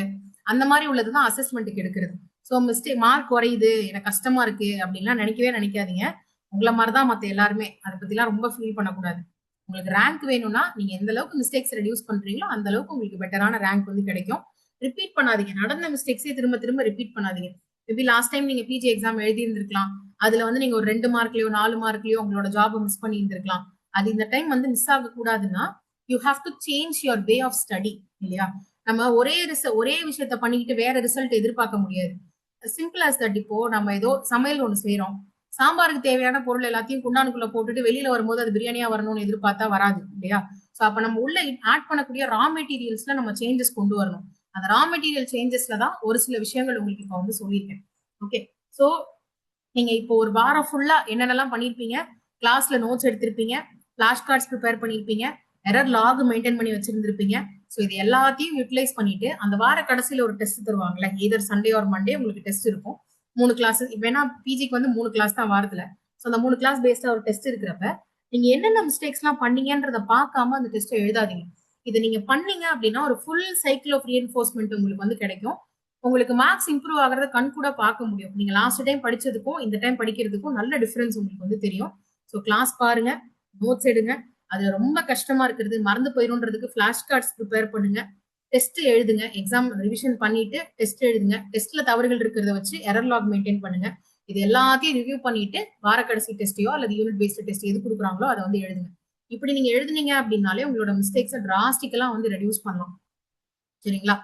அந்த மாதிரி உள்ளதுதான் அசஸ்மெண்ட்டுக்கு எடுக்கிறது. ஸோ மிஸ்டேக் மார்க் குறையுது, எனக்கு கஷ்டமா இருக்கு அப்படின்லாம் நினைக்கவே நினைக்காதீங்க. உங்களை மாதிரிதான் மத்த எல்லாருமே, அதை பத்திலாம் ரொம்ப ஃபீல் பண்ணக்கூடாது. உங்களுக்கு ரேங்க் வேணும்னா நீங்க எந்த அளவுக்கு மிஸ்டேக்ஸ் ரெடியூஸ் பண்றீங்களோ அந்த அளவுக்கு உங்களுக்கு பெட்டரான ரேங்க் வந்து கிடைக்கும். ரிப்பீட் பண்ணாதீங்க, நடந்த மிஸ்டேக்ஸே திரும்ப திரும்ப ரிப்பீட் பண்ணாதீங்க. மேபி லாஸ்ட் டைம் நீங்க பிஜி எக்ஸாம் எழுதி இருந்திருக்கலாம், அதுல வந்து நீங்க ஒரு 2 மார்க்லயோ 4 மார்க்லயோ உங்களோட ஜாப் மிஸ் பண்ணி இருந்திருக்கலாம். அது இந்த டைம் வந்து மிஸ் ஆக கூடாதுன்னா you have to change your way of study. இல்லையா? நம்ம ஒரே விஷயத்த பண்ணிக்கிட்டு வேற ரிசல்ட் எதிர்பார்க்க முடியாது. Simple as that. இப்போ நம்ம ஏதோ சமையல் ஒண்ணு செய்யறோம், சாம்பாருக்கு தேவையான பொருள் எல்லாத்தையும் குண்டானுக்குள்ள போட்டுட்டு வெளியில வரும்போது அது பிரியாணியா வரணும்னு எதிர்பார்த்தா வராது, இல்லையா? சோ அப்ப நம்ம உள்ள ஆட் பண்ணக்கூடிய ரா மெட்டீரியல்ஸ்ல நம்ம சேஞ்சஸ் கொண்டு வரணும். அந்த ரா மெட்டீரியல் சேஞ்சஸ்ல தான் ஒரு சில விஷயங்கள் உங்களுக்கு இப்ப வந்து சொல்லியிருக்கேன். ஓகே, சோ நீங்க இப்போ ஒரு வாரம் ஃபுல்லா என்னென்னலாம் பண்ணிருப்பீங்க? கிளாஸ்ல நோட்ஸ் எடுத்திருப்பீங்க, பிளாஷ் கார்ட்ஸ் ப்ரிப்பேர் பண்ணிருப்பீங்க, எரர் லாக் மெயின்டைன் பண்ணி வச்சிருந்திருப்பீங்க. சோ இது எல்லாத்தையும் யூட்டிலைஸ் பண்ணிட்டு அந்த வார கடைசியில ஒரு டெஸ்ட் தருவாங்கல்ல, எய்தர் சண்டே ஆர் மண்டே உங்களுக்கு டெஸ்ட் இருக்கும். 3 கிளாஸ். இப்ப ஏன்னா பிஜிக்கு வந்து 3 கிளாஸ் தான் வாரத்துல. சோ அந்த 3 கிளாஸ் பேஸ்டா ஒரு டெஸ்ட் இருக்கிறப்ப நீங்க என்னென்ன மிஸ்டேக்ஸ் எல்லாம் பண்ணீங்கன்றத பார்க்காம அந்த டெஸ்ட்டை எழுதாதீங்க. இதை நீங்க பண்ணீங்க அப்படின்னா ஒரு ஃபுல் சைக்கிள் ஆஃப் ரீஎன்ஃபோர்ஸ்மெண்ட் உங்களுக்கு வந்து கிடைக்கும். உங்களுக்கு மார்க்ஸ் இம்ப்ரூவ் ஆகிறத கண் கூட பார்க்க முடியும். நீங்க லாஸ்ட் டைம் படிச்சதுக்கும் இந்த டைம் படிக்கிறதுக்கும் நல்ல டிஃபரன்ஸ் உங்களுக்கு வந்து தெரியும். ஸோ கிளாஸ் பாருங்க, நோட்ஸ் எடுங்க. அது ரொம்ப கஷ்டமா இருக்கிறது, மறந்து போயிரும்ன்றதுக்கு ஃபிளாஷ் கார்ட்ஸ் ப்ரிப்பேர் பண்ணுங்க, டெஸ்ட் எழுதுங்க, எக்ஸாம் ரிவிஷன் பண்ணிட்டு டெஸ்ட் எழுதுங்க, டெஸ்ட்ல தவறுகள் இருக்கிறத வச்சு எரர் லாக் மெயின்டைன் பண்ணுங்க. இது எல்லாத்தையும் ரிவ்யூ பண்ணிட்டு வார கடைசி டெஸ்டையோ அல்லது யூனிட் பேஸ்ட் டெஸ்ட் எது கொடுக்குறாங்களோ அதை வந்து எழுதுங்க. இப்படி நீங்க எழுதுனீங்க அப்படின்னாலே உங்களோட மிஸ்டேக்ஸை டிராஸ்டிக்கலா வந்து ரெடியூஸ் பண்ணலாம். சரிங்களா?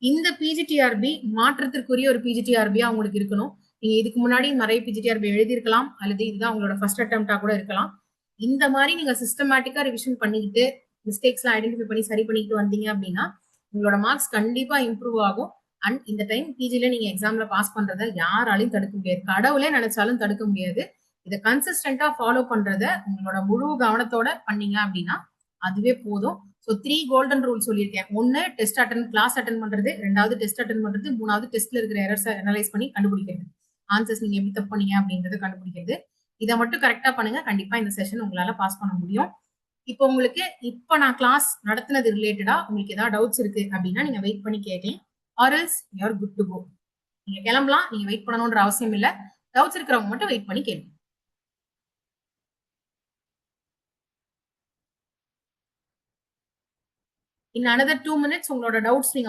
இந்த பிஜிடிஆர்பி மாற்றத்திற்குரிய ஒரு பிஜிடிஆர்பியா உங்களுக்கு இருக்கணும். நீங்க இதுக்கு முன்னாடி நிறைய பிஜிடிஆர்பி எழுதியிருக்கலாம், அல்லது இதுதான் உங்களோட ஃபர்ஸ்ட் அட்டெம்ப்டா கூட இருக்கலாம். இந்த மாதிரி நீங்க சிஸ்டமேட்டிக்கா ரிவிஷன் பண்ணிக்கிட்டு மிஸ்டேக்ஸ் எல்லாம் ஐடென்டிஃபை பண்ணி சரி பண்ணிட்டு வந்தீங்க அப்படின்னா உங்களோட மார்க்ஸ் கண்டிப்பா இம்ப்ரூவ் ஆகும். அண்ட் இந்த டைம் பிஜில நீங்க எக்ஸாம்ல பாஸ் பண்றத யாராலையும் தடுக்க முடியாது, கடவுளே நினைச்சாலும் தடுக்க முடியாது. இதை கன்சிஸ்டன்டா ஃபாலோ பண்றத உங்களோட முழு கவனத்தோட பண்ணீங்க அப்படின்னா அதுவே போதும். ஸோ 3 கோல்டன் ரூல் சொல்லியிருக்கேன். ஒன்னு டெஸ்ட் கிளாஸ் அட்டன் பண்றது, ரெண்டாவது டெஸ்ட் அட்டன் பண்றது, மூணாவது டெஸ்ட்ல இருக்கிற எரர்ஸை அனலைஸ் பண்ணி கண்டுபிடிக்கிறது, ஆன்சர்ஸ் நீங்க எப்படி தப்பு பண்ணீங்க அப்படின்றத கண்டுபிடிக்கிறது. இதை மட்டும் கரெக்டா பண்ணுங்க, கண்டிப்பா இந்த செஷன் உங்களால பாஸ் பண்ண முடியும். இப்போ உங்களுக்கு இப்ப நான் கிளாஸ் நடத்தினது ரிலேட்டடா உங்களுக்கு ஏதாவது டவுட்ஸ் இருக்கு அப்படின்னா நீங்க வெயிட் பண்ணி கேட்கலாம். Or else you are good to go. நீங்க கிளம்பலாம், நீங்க வெயிட் பண்ணணும்ன்ற அவசியம் இல்ல. டவுட்ஸ் இருக்கிறவங்க மட்டும் வெயிட் பண்ணி கேளுங்க. In another 2 minutes உங்களோட டவுட்ஸ் நீங்க